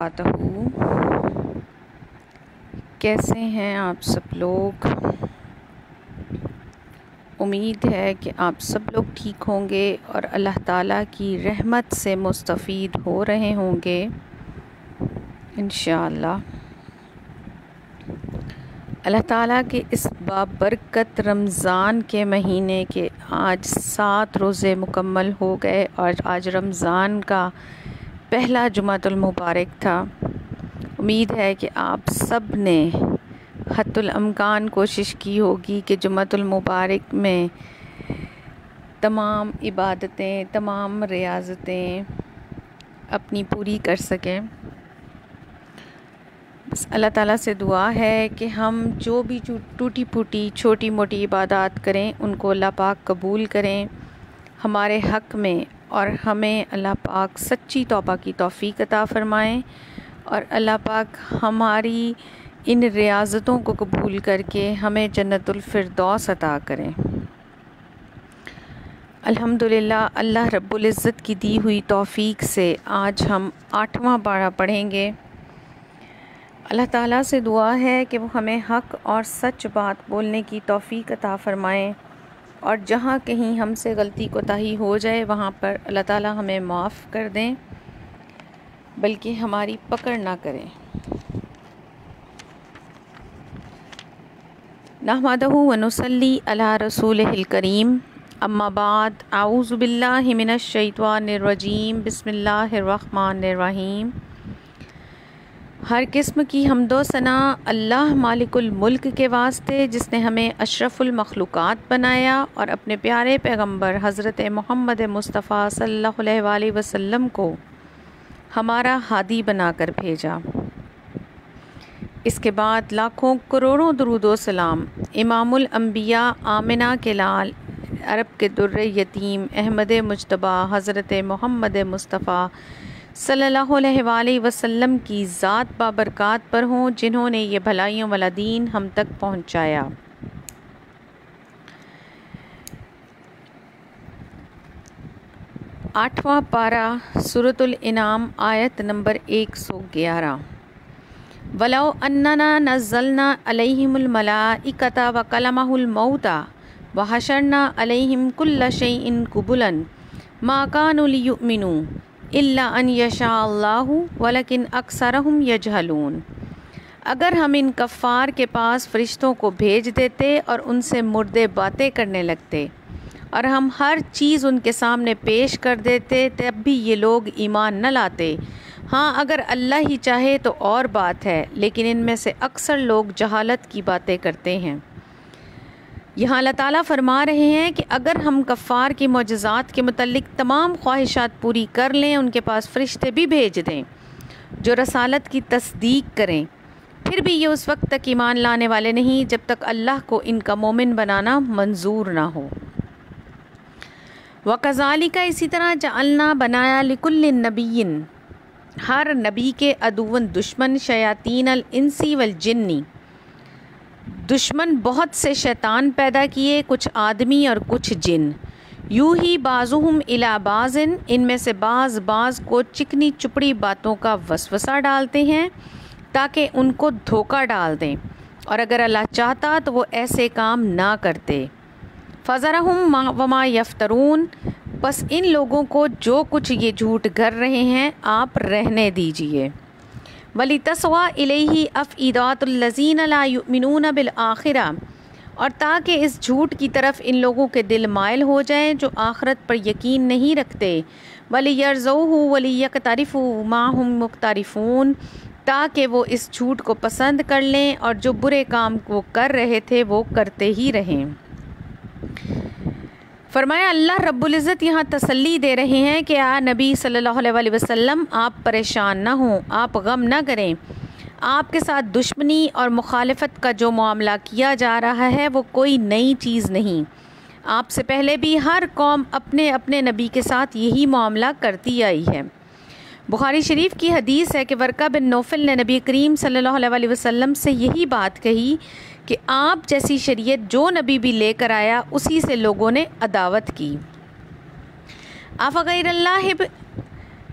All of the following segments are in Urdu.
آتا ہوں۔ کیسے ہیں آپ سب لوگ؟ امید ہے کہ آپ سب لوگ ٹھیک ہوں گے اور اللہ تعالیٰ کی رحمت سے مستفید ہو رہے ہوں گے انشاءاللہ۔ اللہ تعالیٰ کے اس بابرکت رمضان کے مہینے کے آج 7 روزے مکمل ہو گئے اور آج رمضان کا پہلا جمعۃ المبارک تھا۔ امید ہے کہ آپ سب نے حتی الامکان کوشش کی ہوگی کہ جمعۃ المبارک میں تمام عبادتیں، تمام ریاضتیں اپنی پوری کر سکیں۔ بس اللہ تعالیٰ سے دعا ہے کہ ہم جو بھی ٹوٹی پھوٹی چھوٹی موٹی عبادات کریں ان کو اللہ پاک قبول کریں ہمارے حق میں، اور ہمیں اللہ پاک سچی توبہ کی توفیق عطا فرمائیں، اور اللہ پاک ہماری ان ریاضتوں کو قبول کر کے ہمیں جنت الفردوس عطا کریں۔ الحمدللہ اللہ رب العزت کی دی ہوئی توفیق سے آج ہم 8واں پارہ پڑھیں گے۔ اللہ تعالیٰ سے دعا ہے کہ وہ ہمیں حق اور سچ بات بولنے کی توفیق عطا فرمائیں، اور جہاں کہیں ہم سے غلطی کوتاہی ہو جائے وہاں پر اللہ تعالیٰ ہمیں معاف کر دیں، بلکہ ہماری پکڑ نہ کریں۔ نحمدہ ونصلی علی رسولہ الکریم، اما بعد، اعوذ باللہ من الشیطان الرجیم، بسم اللہ الرحمن الرحیم۔ ہر قسم کی حمد و ثنا اللہ مالک الملک کے واسطے، جس نے ہمیں اشرف المخلوقات بنایا اور اپنے پیارے پیغمبر حضرت محمد مصطفیٰ صلی اللہ علیہ وآلہ وسلم کو ہمارا ہادی بنا کر بھیجا۔ اس کے بعد لاکھوں کروڑوں درود و سلام امام الانبیاء آمنہ کے لال، عرب کے در یتیم، احمد مجتبیٰ حضرت محمد مصطفیٰ صلی اللہ علیہ وآلہ وسلم کی ذات بابرکات پر ہوں، جنہوں نے یہ بھلائیوں والا دین ہم تک پہنچایا۔ آٹھواں پارہ سورۃ الانعام، آیت نمبر 111۔ وَلَوْ أَنَّنَا نَزَّلْنَا عَلَيْهِمُ الْمَلَائِكَةَ وَكَلَمَهُ الْمَوْتَى وَحَشَرْنَا عَلَيْهِمْ كُلَّ شَيْءٍ قُبُلًا مَا كَانُوا لِيُؤْمِنُوا إِلَّا أَن يَشَاءَ اللَّهُ وَلَكِنْ أَكْثَرَهُمْ يَجْهَلُونَ۔ اگر ہم ان کفار کے پاس فرشتوں کو بھیج دیتے اور ان سے مردے باتیں کرنے لگتے، اور ہم ہر چیز ان کے سامنے پیش کر دیتے، تب بھی یہ لوگ ایمان نہ لاتے۔ ہاں اگر اللہ ہی چاہے تو اور بات ہے، لیکن ان میں سے اکثر لوگ جہالت کی باتیں کرتے ہیں۔ یہاں اللہ تعالیٰ فرما رہے ہیں کہ اگر ہم کفار کی معجزات کے متعلق تمام خواہشات پوری کر لیں، ان کے پاس فرشتے بھی بھیج دیں جو رسالت کی تصدیق کریں، پھر بھی یہ اس وقت تک ایمان لانے والے نہیں جب تک اللہ کو ان کا مومن بنانا منظور نہ ہو۔ وَكَذَلِكَ، اسی طرح جعلنا بنایا لِكُلِّ نَبِيٍّ، ہر نبی کے عدوًا دشمن، شیاطین الانس والجن، دشمن بہت سے شیطان پیدا کیے، کچھ آدمی اور کچھ جن، یوحی بعضهم الی بعض، ان میں سے بعض کو چکنی چپڑی باتوں کا وسوسہ ڈالتے ہیں تاکہ ان کو دھوکہ ڈال دیں، اور اگر اللہ چاہتا تو وہ ایسے کام نہ کرتے۔ فذرہم وما یفترون، بس ان لوگوں کو جو کچھ یہ جھوٹ گھڑ رہے ہیں آپ رہنے دیجئے۔ وَلِتَصْغَىٰ إِلَيْهِ أَفْئِدَةُ الَّذِينَ لَا يُؤْمِنُونَ بِالْآخِرَةِ، اور تاکہ اس جھوٹ کی طرف ان لوگوں کے دل مائل ہو جائیں جو آخرت پر یقین نہیں رکھتے۔ وَلِيَرْضَوْهُ وَلِيَقْتَرِفُوا مَا هُمْ مُقْتَرِفُونَ، تاکہ وہ اس جھوٹ کو پسند کر لیں اور جو برے کام وہ کر رہے تھے وہ کرتے ہی رہیں۔ فرمایا اللہ رب العزت یہاں تسلی دے رہے ہیں کہ نبی صلی اللہ علیہ وآلہ وسلم آپ پریشان نہ ہوں، آپ غم نہ کریں۔ آپ کے ساتھ دشمنی اور مخالفت کا جو معاملہ کیا جا رہا ہے وہ کوئی نئی چیز نہیں، آپ سے پہلے بھی ہر قوم اپنے اپنے نبی کے ساتھ یہی معاملہ کرتی آئی ہے۔ بخاری شریف کی حدیث ہے کہ ورقہ بن نوفل نے نبی کریم صلی اللہ علیہ وآلہ وسلم سے یہی بات کہی کہ آپ جیسی شریعت جو نبی بھی لے کر آیا اسی سے لوگوں نے عداوت کی۔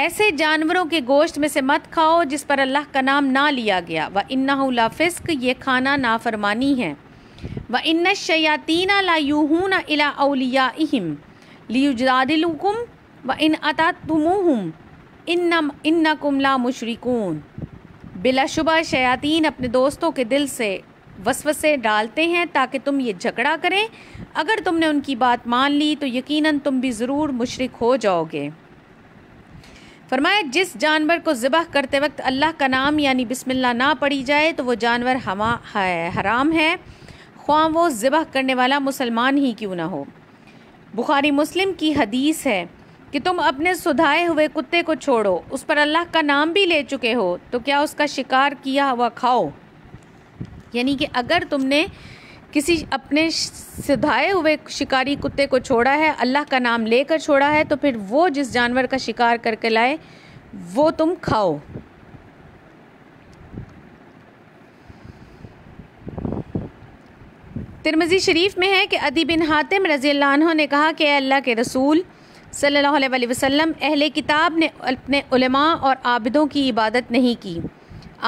ایسے جانوروں کے گوشت میں سے مت کھاؤ جس پر اللہ کا نام نہ لیا گیا، وَإِنَّهُ لَفِسْقٌ، یہ کھانا نافرمانی ہے، وَإِنَّ الشَّيَاطِينَ لَيُوحُونَ إِلَىٰ أَوْلِيَائِهِمْ لِيُجَادِلُوكُمْ وَإِنْ أَطَعْتُمُوهُمْ إِنَّكُمْ لَمُشْرِكُونَ۔ بلا شبہ شیاطین اپنے دوستوں کے دل سے وسوسے ڈالتے ہیں تاکہ تم یہ جھگڑا کریں، اگر تم نے ان کی بات مان لی تو یقیناً تم بھی ضرور مشرک ہو جاؤ گے۔ فرمایا جس جانور کو ذبح کرتے وقت اللہ کا نام یعنی بسم اللہ نہ پڑھی جائے تو وہ جانور حرام ہے، خواہ وہ ذبح کرنے والا مسلمان ہی کیوں نہ ہو۔ بخاری مسلم کی حدیث ہے کہ تم اپنے سدھائے ہوئے کتے کو چھوڑو، اس پر اللہ کا نام بھی لے چکے ہو تو کیا اس کا شکار کیا ہوا کھاؤ؟ یعنی کہ اگر تم نے کسی اپنے سدھائے ہوئے شکاری کتے کو چھوڑا ہے، اللہ کا نام لے کر چھوڑا ہے، تو پھر وہ جس جانور کا شکار کر کے لائے وہ تم کھاؤ۔ ترمذی شریف میں ہے کہ عدی بن حاتم رضی اللہ عنہ نے کہا کہ اے اللہ کے رسول صلی اللہ علیہ وسلم، اہل کتاب نے اپنے علماء اور عابدوں کی عبادت نہیں کی۔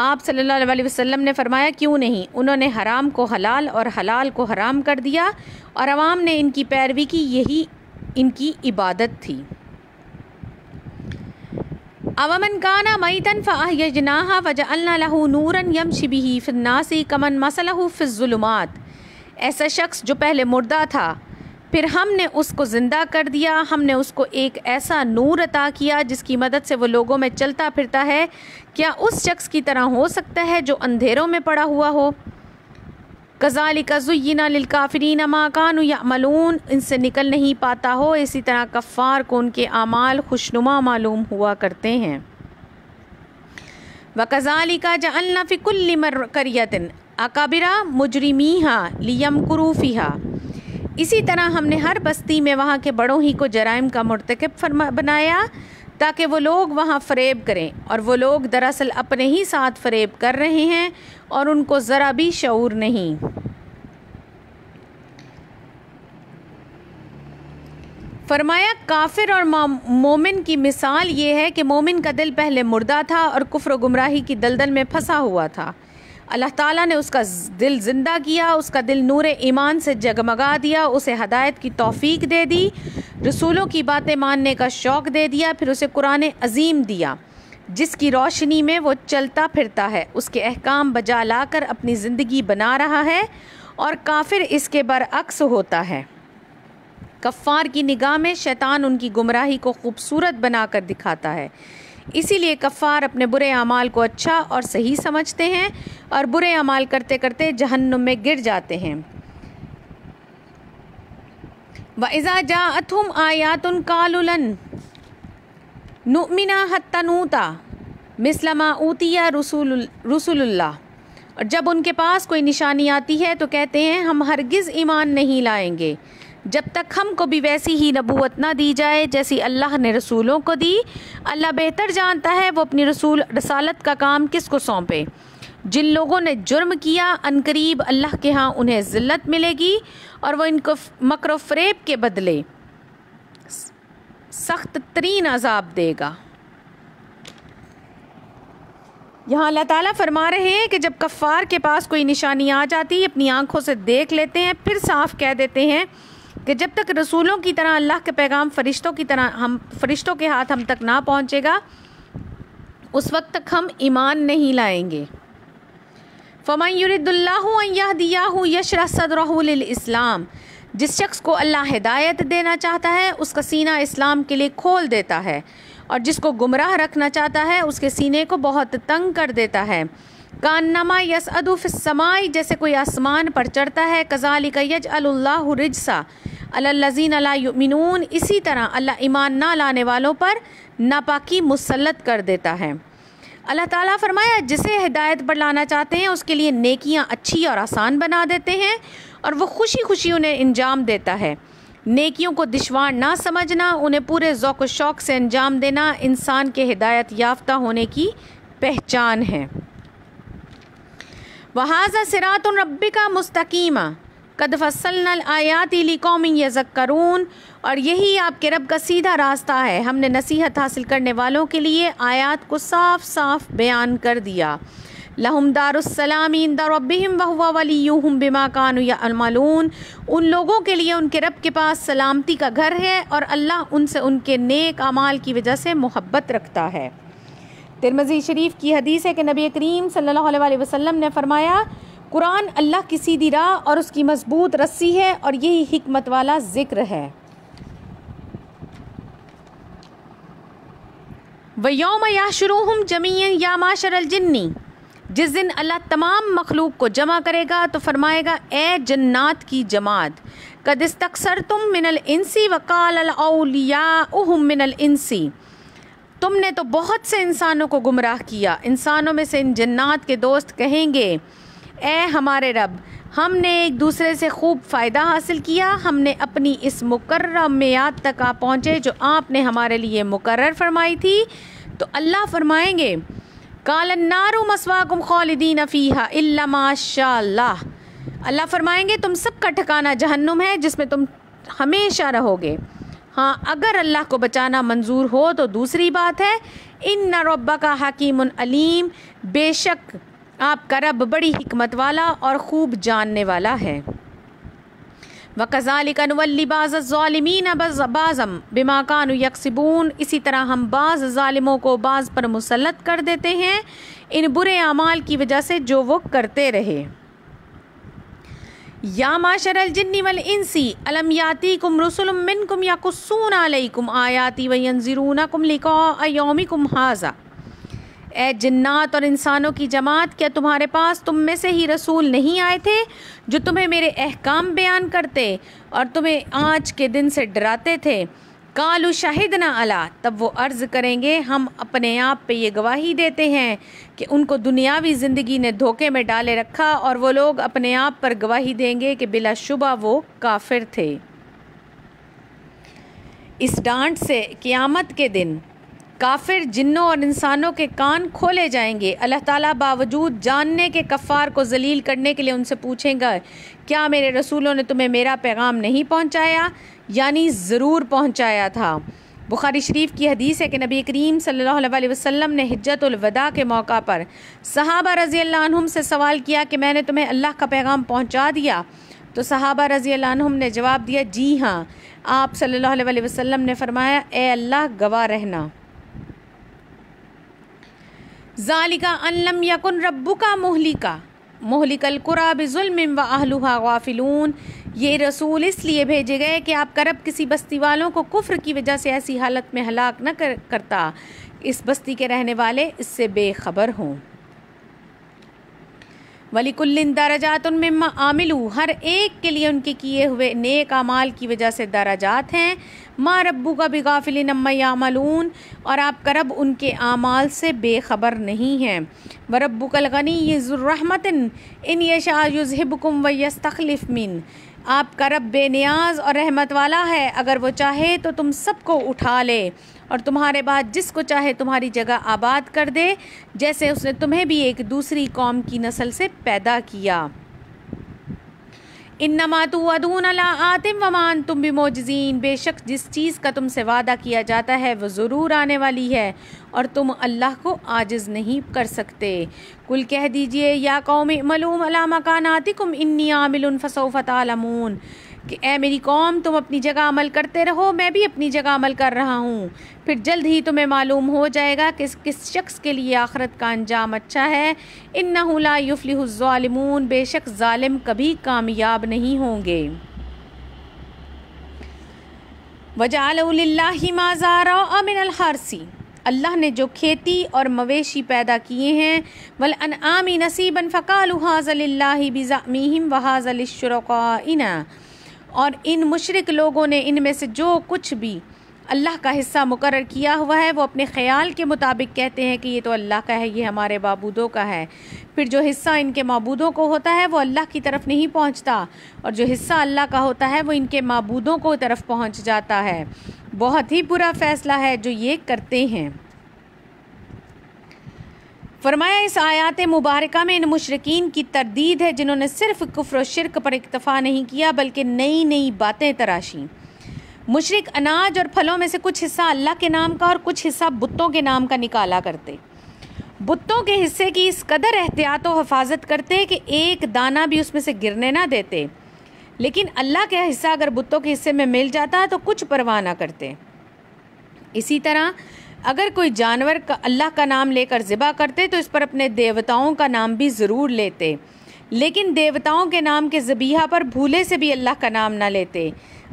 آپ صلی اللہ علیہ وسلم نے فرمایا کیوں نہیں؟ انہوں نے حرام کو حلال اور حلال کو حرام کر دیا اور عوام نے ان کی پیروی کی، یہی ان کی عبادت تھی۔ اومن کان میتا فاحییناہ وجعلنا لہ نورا یمشی بہ فی الناس کمن مثلہ فی الظلمات۔ ایسا شخص جو پہلے مردہ تھا پھر ہم نے اس کو زندہ کر دیا، ہم نے اس کو ایک ایسا نور عطا کیا جس کی مدد سے وہ لوگوں میں چلتا پھرتا ہے، کیا اس شخص کی طرح ہو سکتا ہے جو اندھیروں میں پڑا ہوا ہو؟ کذالک زین للکافرین ما کانوا یعملون، ان سے نکل نہیں پاتا ہو اسی طرح کفار کو ان کے اعمال خوشنما معلوم ہوا کرتے ہیں۔ وکذالک جعلنا فی کل قریۃ اکابر مجرمیہا لیمکروا فیہا، اسی طرح ہم نے ہر بستی میں وہاں کے بڑوں ہی کو جرائم کا مرتکب بنایا تاکہ وہ لوگ وہاں فریب کریں، اور وہ لوگ دراصل اپنے ہی ساتھ فریب کر رہے ہیں اور ان کو ذرا بھی شعور نہیں۔ فرمایا کافر اور مومن کی مثال یہ ہے کہ مومن کا دل پہلے مردہ تھا اور کفر و گمراہی کی دلدل میں پھنسا ہوا تھا، اللہ تعالیٰ نے اس کا دل زندہ کیا، اس کا دل نور ایمان سے جگمگا دیا، اسے ہدایت کی توفیق دے دی، رسولوں کی باتیں ماننے کا شوق دے دیا، پھر اسے قرآن عظیم دیا جس کی روشنی میں وہ چلتا پھرتا ہے، اس کے احکام بجا لا کر اپنی زندگی بنا رہا ہے، اور کافر اس کے برعکس ہوتا ہے۔ کفار کی نگاہ میں شیطان ان کی گمراہی کو خوبصورت بنا کر دکھاتا ہے، اسی لیے کفار اپنے برے اعمال کو اچھا اور صحیح سمجھتے ہیں اور برے اعمال کرتے کرتے جہنم میں گر جاتے ہیں۔ وَإِذَا جَاءَتْهُمْ آيَاتٌ قَالُوا لَن نُؤْمِنَ حَتَّى نُؤْتَى مِثْلَ مَا أُوتِيَ رُسُلُ اللَّهِ، اور جب ان کے پاس کوئی نشانی آتی ہے تو کہتے ہیں ہم ہرگز ایمان نہیں لائیں گے جب تک ہم کو بھی ویسی ہی نبوت نہ دی جائے جیسی اللہ نے رسولوں کو دی۔ اللہ بہتر جانتا ہے وہ اپنی رسالت کا کام کس کو سونپے۔ جن لوگوں نے جرم کیا عنقریب اللہ کے ہاں انہیں ذلت ملے گی اور وہ ان کو مکر و فریب کے بدلے سخت ترین عذاب دے گا۔ یہاں اللہ تعالیٰ فرما رہے ہیں کہ جب کفار کے پاس کوئی نشانی آ جاتی اپنی آنکھوں سے دیکھ لیتے ہیں، پھر صاف کہہ دیتے ہیں کہ جب تک رسولوں کی طرح اللہ کے پیغام فرشتوں کے ہاتھ ہم تک نہ پہنچے گا اس وقت تک ہم ایمان نہیں لائیں گے۔ فَمَن يُرِدُ اللَّهُ أَن يَهْدِيَهُ يَشْرَحْ صَدْرَهُ لِلْإِسْلَامِ، جس شخص کو اللہ ہدایت دینا چاہتا ہے اس کا سینہ اسلام کے لیے کھول دیتا ہے، اور جس کو گمراہ رکھنا چاہتا ہے اس کے سینے کو بہت تنگ کر دیتا ہے۔ کانما یصعد فی السماء، جیسے کوئی آسمان پر چڑھتا ہے، کذالک یجعل اللہ الرجس علی الذین لا یؤمنون، اسی طرح اللہ ایمان نہ لانے والوں پر ناپاکی مسلط کر دیتا ہے۔ اللہ تعالیٰ فرمایا جسے ہدایت پر لانا چاہتے ہیں اس کے لیے نیکیاں اچھی اور آسان بنا دیتے ہیں اور وہ خوشی خوشی انہیں انجام دیتا ہے۔ نیکیوں کو دشوار نہ سمجھنا، انہیں پورے ذوق و شوق سے انجام دینا انسان کے ہدایت یافتہ ہونے کی پہچان ہے۔ وَهَذَا صِرَاطُ رَبِّكَ مُسْتَقِيمًا قد فصلنا الآیات لقوم یذکرون، اور یہی آپ کے رب کا سیدھا راستہ ہے، ہم نے نصیحت حاصل کرنے والوں کے لیے آیات کو صاف صاف بیان کر دیا۔ لہم دار السلام عند ربہم وہو ولیہم بما کانوا یعملون، ان لوگوں کے لیے ان کے رب کے پاس سلامتی کا گھر ہے اور اللہ ان سے ان کے نیک اعمال کی وجہ سے محبت رکھتا ہے۔ ترمذی شریف کی حدیث ہے کہ نبی کریم صلی اللہ علیہ وسلم نے فرمایا، قرآن اللہ کی سیدھی راہ اور اس کی مضبوط رسی ہے اور یہی حکمت والا ذکر ہے۔ وَيَوْمَ يَحْشُرُهُمْ جَمِيعًا يَا مَعْشَرَ الْجِنِّ، جس دن اللہ تمام مخلوق کو جمع کرے گا تو فرمائے گا، اے جنات کی جماعت، قد استکثرتم من الانس وقال الاولیاؤہم من الانس، تم نے تو بہت سے انسانوں کو گمراہ کیا۔ انسانوں میں سے ان جنات کے دوست کہیں گے، اے ہمارے رب، ہم نے ایک دوسرے سے خوب فائدہ حاصل کیا، ہم نے اپنی اس مقررہ میعاد تک آ پہنچے جو آپ نے ہمارے لیے مقرر فرمائی تھی۔ تو اللہ فرمائیں گے، قال النار مثواکم خالدین فیہا الا ما شاء اللہ، اللہ فرمائیں گے تم سب کا ٹھکانہ جہنم ہے جس میں تم ہمیشہ رہو گے، ہاں اگر اللہ کو بچانا منظور ہو تو دوسری بات ہے۔ ان ربک حکیم علیم، بے شک آپ کا رب بڑی حکمت والا اور خوب جاننے والا ہے۔ وَكَذَلِكَ نُوَلِّ بَعْضَ الظَّالِمِينَ بَعْضًا بِمَا كَانُوا يَكْسِبُونَ، اسی طرح ہم بعض ظالموں کو بعض پر مسلط کر دیتے ہیں ان برے اعمال کی وجہ سے جو وہ کرتے رہے۔ یا معشر الجن والانس الم یاتیکم رسل منکم یقصون علیکم آیاتی وینذرونکم لقاء یومکم ھذا، اے جنات اور انسانوں کی جماعت، کیا تمہارے پاس تم میں سے ہی رسول نہیں آئے تھے جو تمہیں میرے احکام بیان کرتے اور تمہیں آج کے دن سے ڈراتے تھے؟ قالوا شہدنا علی، تب وہ عرض کریں گے ہم اپنے آپ پہ یہ گواہی دیتے ہیں کہ ان کو دنیاوی زندگی نے دھوکے میں ڈالے رکھا، اور وہ لوگ اپنے آپ پر گواہی دیں گے کہ بلا شبہ وہ کافر تھے۔ اس ڈانٹ سے قیامت کے دن کافر جنوں اور انسانوں کے کان کھولے جائیں گے۔ اللہ تعالیٰ باوجود جاننے کے کفار کو ذلیل کرنے کے لیے ان سے پوچھیں گا، کیا میرے رسولوں نے تمہیں میرا پیغام نہیں پہنچایا؟ یعنی ضرور پہنچایا تھا۔ بخاری شریف کی حدیث ہے کہ نبی کریم صلی اللہ علیہ وسلم نے حجۃ الوداع کے موقع پر صحابہ رضی اللہ عنہم سے سوال کیا کہ میں نے تمہیں اللہ کا پیغام پہنچا دیا؟ تو صحابہ رضی اللہ عنہم نے جواب دیا، جی ہاں۔ آپ صلی اللہ علیہ وسلم نے فرمایا، اے اللہ گواہ رہنا۔ ذالک ان لم یکن ربک مہلک القری بظلم واہلھا غافلون، یہ رسول اس لیے بھیجے گئے کہ آپ کا رب کسی بستی والوں کو کفر کی وجہ سے ایسی حالت میں ہلاک نہ کرتا اس بستی کے رہنے والے اس سے بے خبر ہوں۔ وَلِكُلٍّ دَرَجَاتٌ مِّمَّا عَمِلُوا، ہر ایک کے لیے ان کے کیے ہوئے نیک اعمال کی وجہ سے درجات ہیں۔ مَا رَبُّكَ بِغَافِلٍ عَمَّا يَعْمَلُونَ، اور آپ کا رب ان کے اعمال سے بے خبر نہیں ہے۔ وَرَبُّكَ الْغَنِيُّ ذُو الرَّحْمَةِ إِنْ يَشَاء يُذْهِبْكُمْ وَيَسْتَخْلِفْ مِنْ، آپ کا رب بے نیاز اور رحمت والا ہے، اگر وہ چاہے تو تم سب کو اٹھا لے اور تمہارے بعد جس کو چاہے تمہاری جگہ آباد کر دے، جیسے اس نے تمہیں بھی ایک دوسری قوم کی نسل سے پیدا کیا۔ انما توعدون لآت وما انتم بمعجزین، بے شک جس چیز کا تم سے وعدہ کیا جاتا ہے وہ ضرور آنے والی ہے اور تم اللہ کو عاجز نہیں کر سکتے۔ قل کہہ دیجئے، یا قوم اعملوا علی مکاناتکم انی عامل فسوف تعلمون، کہ اے میری قوم تم اپنی جگہ عمل کرتے رہو، میں بھی اپنی جگہ عمل کر رہا ہوں، پھر جلد ہی تمہیں معلوم ہو جائے گا کہ کس شخص کے لیے آخرت کا انجام اچھا ہے۔ انہ لا یفلح الظالمون، بے شک ظالم کبھی کامیاب نہیں ہوں گے۔ وَجَعَلُوا لِلَّهِ مَا زَرَعَ مِنَ الْحَرْثِ، اللہ نے جو کھیتی اور مویشی پیدا کیے ہیں، وَالْأَنْعَامِ نَصِيبًا فَقَالُوا هَٰذَا لِلَّهِ بِزَعْمِهِمْ وَهَٰذَا لِلشُّرَكَائِنَا، اور ان مشرک لوگوں نے ان میں سے جو کچھ بھی اللہ کا حصہ مقرر کیا ہوا ہے وہ اپنے خیال کے مطابق کہتے ہیں کہ یہ تو اللہ کا ہے، یہ ہمارے معبودوں کا ہے، پھر جو حصہ ان کے معبودوں کو ہوتا ہے وہ اللہ کی طرف نہیں پہنچتا، اور جو حصہ اللہ کا ہوتا ہے وہ ان کے معبودوں کو طرف پہنچ جاتا ہے۔ بہت ہی برا فیصلہ ہے جو یہ کرتے ہیں۔ فرمایا اس آیات مبارکہ میں ان مشرکین کی تردید ہے جنہوں نے صرف کفر و شرک پر اکتفا نہیں کیا بلکہ نئی نئی باتیں تراشیں۔ مشرک اناج اور پھلوں میں سے کچھ حصہ اللہ کے نام کا اور کچھ حصہ بتوں کے نام کا نکالا کرتے، بتوں کے حصے کی اس قدر احتیاط و حفاظت کرتے کہ ایک دانہ بھی اس میں سے گرنے نہ دیتے، لیکن اللہ کا حصہ اگر بتوں کے حصے میں مل جاتا تو کچھ پرواہ نہ کرتے۔ اسی طرح اگر کوئی جانور کا اللہ کا نام لے کر ذبح کرتے تو اس پر اپنے دیوتاؤں کا نام بھی ضرور لیتے، لیکن دیوتاؤں کے نام کے ذبیحہ پر بھولے سے بھی اللہ کا نام نہ لیتے۔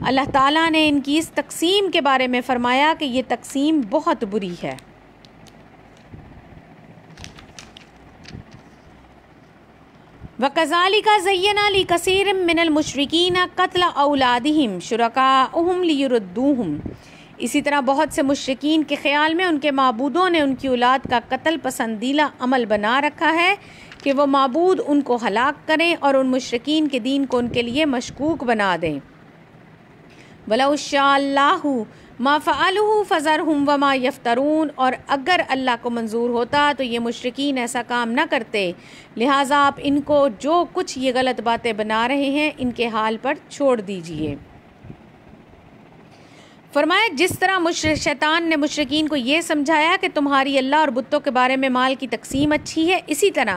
اللہ تعالیٰ نے ان کی اس تقسیم کے بارے میں فرمایا کہ یہ تقسیم بہت بری ہے۔ وَكَذَلِكَ زَيَّنَ لِكَثِيرٍ مِّنَ الْمُشْرِكِينَ قَتْلَ أَوْلَادِهِمْ شُرَكَاؤُهُمْ لِيُرُدُّوهُمْ، اسی طرح بہت سے مشرکین کے خیال میں ان کے معبودوں نے ان کی اولاد کا قتل پسندیدہ عمل بنا رکھا ہے کہ وہ معبود ان کو ہلاک کریں اور ان مشرکین کے دین کو ان کے لیے مشکوک بنا دیں۔ وَلَوْ شَاءَ اللَّهُ مَا فَعَلُوهُ فَذَرْهُمْ وَمَا يَفْتَرُونَ، اور اگر اللہ کو منظور ہوتا تو یہ مشرکین ایسا کام نہ کرتے، لہٰذا آپ ان کو جو کچھ یہ غلط باتیں بنا رہے ہیں ان کے حال پر چھوڑ دیجئے۔ فرمایا جس طرح شیطان نے مشرکین کو یہ سمجھایا کہ تمہاری اللہ اور بتوں کے بارے میں مال کی تقسیم اچھی ہے، اسی طرح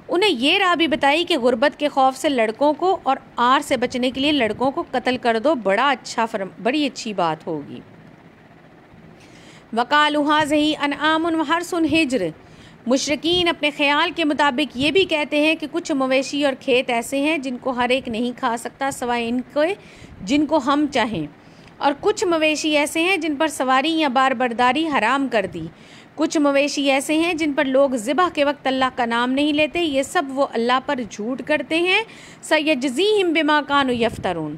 انہیں یہ راہ بھی بتائی کہ غربت کے خوف سے لڑکوں کو اور آر سے بچنے کے لیے لڑکوں کو قتل کر دو، بڑی اچھی بات ہوگی۔ وَقَالُوا هَٰذِهِ أَنْعَامٌ وَحَرْثٌ حِجْرٌ، مشرکین اپنے خیال کے مطابق یہ بھی کہتے ہیں کہ کچھ مویشی اور کھیت ایسے ہیں جن کو ہر ایک نہیں کھا سکتا سوائے ان کے جن کو ہم چاہیں، اور کچھ مویشی ایسے ہیں جن پر سواری یا بار برداری حرام کر دی، کچھ مویشی ایسے ہیں جن پر لوگ ذبح کے وقت اللہ کا نام نہیں لیتے، یہ سب وہ اللہ پر جھوٹ کرتے ہیں۔ سَيَجْزِيهِمْ بِمَا كَانُوا يَفْتَرُونَ،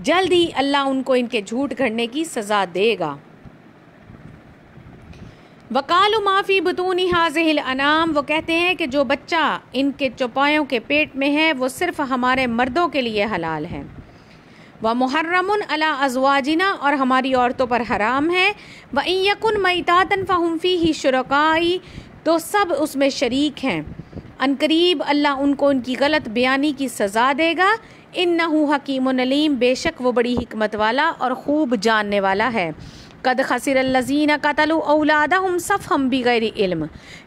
جلد ہی اللہ ان کو ان کے جھوٹ گھڑنے کی سزا دے گا۔ وَقَالُوا مَا فِي بُطُونِ هَٰذِهِ الْأَنْعَامِ، وہ کہتے ہیں کہ جو بچہ ان کے چوپایوں کے پیٹ میں ہے وہ صرف ہمارے مردوں کے لیے حلال ہے، وَمُحَرَّمٌ عَلَىٰ أَزْوَاجِنَا، اور ہماری عورتوں پر حرام ہے، وَإِن يَكُن مَيْتَاتًا فَهُمْ فِيهِ شُرَكَاء، تو سب اس میں شریک ہیں، عنقریب اللہ ان کو ان کی غلط بیانی کی سزا دے گا۔ إِنَّهُ حَكِيمٌ عَلِيمٌ، بے شک وہ بڑی حکمت والا اور خوب جاننے والا ہے۔ قد خسر الذین قتلوا اولادہم صفحا بغیر علم،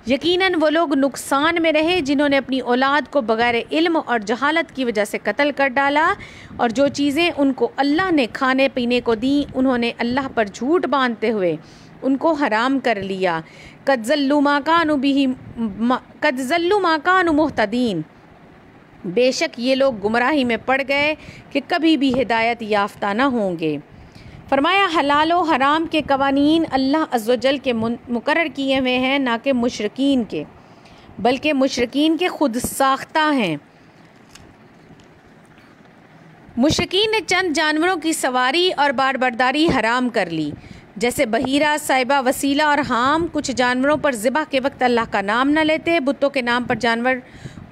یقیناً وہ لوگ نقصان میں رہے جنہوں نے اپنی اولاد کو بغیر علم اور جہالت کی وجہ سے قتل کر ڈالا، اور جو چیزیں ان کو اللہ نے کھانے پینے کو دیں انہوں نے اللہ پر جھوٹ باندھتے ہوئے ان کو حرام کر لیا۔ قد ضلوا ما كانوا مہتدین، بے شک یہ لوگ گمراہی میں پڑ گئے کہ کبھی بھی ہدایت یافتہ نہ ہوں گے۔ فرمایا حلال و حرام کے قوانین اللہ عز و جل کے مقرر کیے ہوئے ہیں، نہ کہ مشرکین کے، بلکہ مشرکین کے خود ساختہ ہیں۔ مشرکین نے چند جانوروں کی سواری اور بار برداری حرام کر لی، جیسے بحیرہ، صائبہ، وسیلہ اور حام۔ کچھ جانوروں پر ذبح کے وقت اللہ کا نام نہ لیتے، بتوں کے نام پر جانور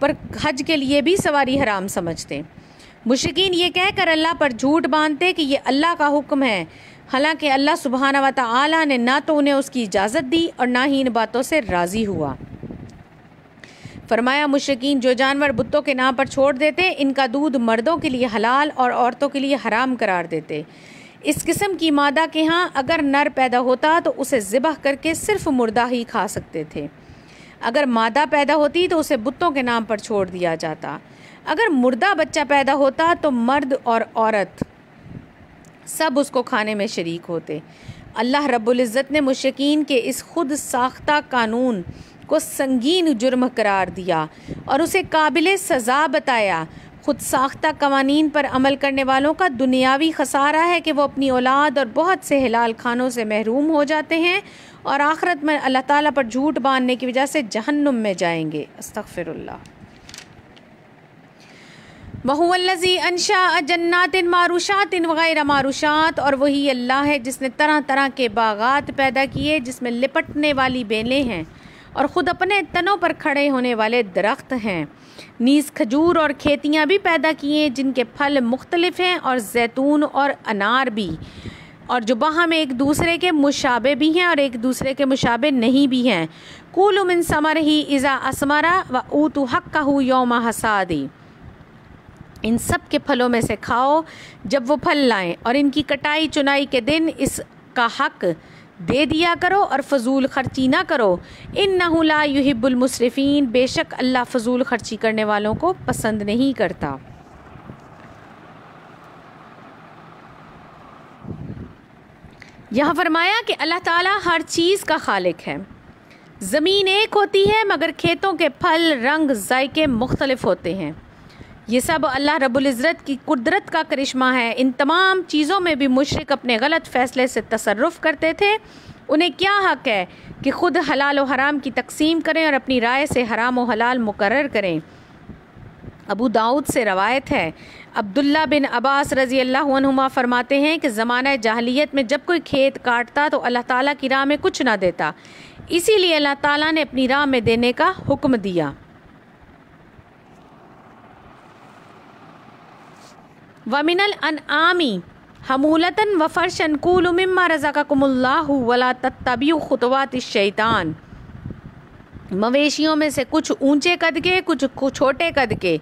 پر حج کے لیے بھی سواری حرام سمجھتے۔ مشرکین یہ کہہ کر اللہ پر جھوٹ باندھتے کہ یہ اللہ کا حکم ہے، حالانکہ اللہ سبحانہ و تعالی نے نہ تو انہیں اس کی اجازت دی اور نہ ہی ان باتوں سے راضی ہوا۔ فرمایا مشرکین جو جانور بتوں کے نام پر چھوڑ دیتے ان کا دودھ مردوں کے لیے حلال اور عورتوں کے لیے حرام قرار دیتے۔ اس قسم کی مادہ کے ہاں اگر نر پیدا ہوتا تو اسے ذبح کر کے صرف مردہ ہی کھا سکتے تھے، اگر مادہ پیدا ہوتی تو اسے بتوں کے نام پر چھوڑ دیا جاتا، اگر مردہ بچہ پیدا ہوتا تو مرد اور عورت سب اس کو کھانے میں شریک ہوتے۔ اللہ رب العزت نے مشرکین کے اس خود ساختہ قانون کو سنگین جرم قرار دیا اور اسے قابل سزا بتایا۔ خود ساختہ قوانین پر عمل کرنے والوں کا دنیاوی خسارہ ہے کہ وہ اپنی اولاد اور بہت سے حلال کھانوں سے محروم ہو جاتے ہیں اور آخرت میں اللہ تعالیٰ پر جھوٹ باندھنے کی وجہ سے جہنم میں جائیں گے۔ استغفر اللہ۔ وَهُوَ الَّذِي أَنشَأَ جَنَّاتٍ مَّعْرُوشَاتٍ وَغَيْرَ مَعْرُوشَاتٍ، اور وہی اللہ ہے جس نے طرح طرح کے باغات پیدا کیے جس میں لپٹنے والی بیلیں ہیں اور خود اپنے تنوں پر کھڑے ہونے والے درخت ہیں، نیز کھجور اور کھیتیاں بھی پیدا کیے جن کے پھل مختلف ہیں، اور زیتون اور انار بھی۔ اور جو باہم ایک دوسرے کے مشابہ بھی ہیں اور ایک دوسرے کے مشابہ نہیں بھی ہیں. کولوا من ثمرہ اذا اثمر وآتوا حقہ یوم حصادہ. ان سب کے پھلوں میں سے کھاؤ جب وہ پھل لائیں اور ان کی کٹائی چنائی کے دن اس کا حق دے دیا کرو اور فضول خرچی نہ کرو. انہ لا یحب المسرفین. بے شک اللہ فضول خرچی کرنے والوں کو پسند نہیں کرتا. یہاں فرمایا کہ اللہ تعالیٰ ہر چیز کا خالق ہے. زمین ایک ہوتی ہے مگر کھیتوں کے پھل رنگ ذائقے مختلف ہوتے ہیں. یہ سب اللہ رب العزت کی قدرت کا کرشمہ ہے. ان تمام چیزوں میں بھی مشرک اپنے غلط فیصلے سے تصرف کرتے تھے. انہیں کیا حق ہے کہ خود حلال و حرام کی تقسیم کریں اور اپنی رائے سے حرام و حلال مقرر کریں. ابو داؤد سے روایت ہے، عبداللہ بن عباس رضی اللہ عنہما فرماتے ہیں کہ زمانہ جاہلیت میں جب کوئی کھیت کاٹتا تو اللہ تعالیٰ کی راہ میں کچھ نہ دیتا، اسی لیے اللہ تعالیٰ نے اپنی راہ میں دینے کا حکم دیا. وَمِنَ الْأَنْعَامِ حَمُولَةً وَفَرْشًا كُولُوا مِمَّا رَزَقَكُمُ اللَّهُ وَلَا تَتَّبِعُوا خُطُوَاتِ الشَّيْطَانِ. مویشیوں میں سے کچھ اونچے قد کے کچھ چھوٹے قد کے،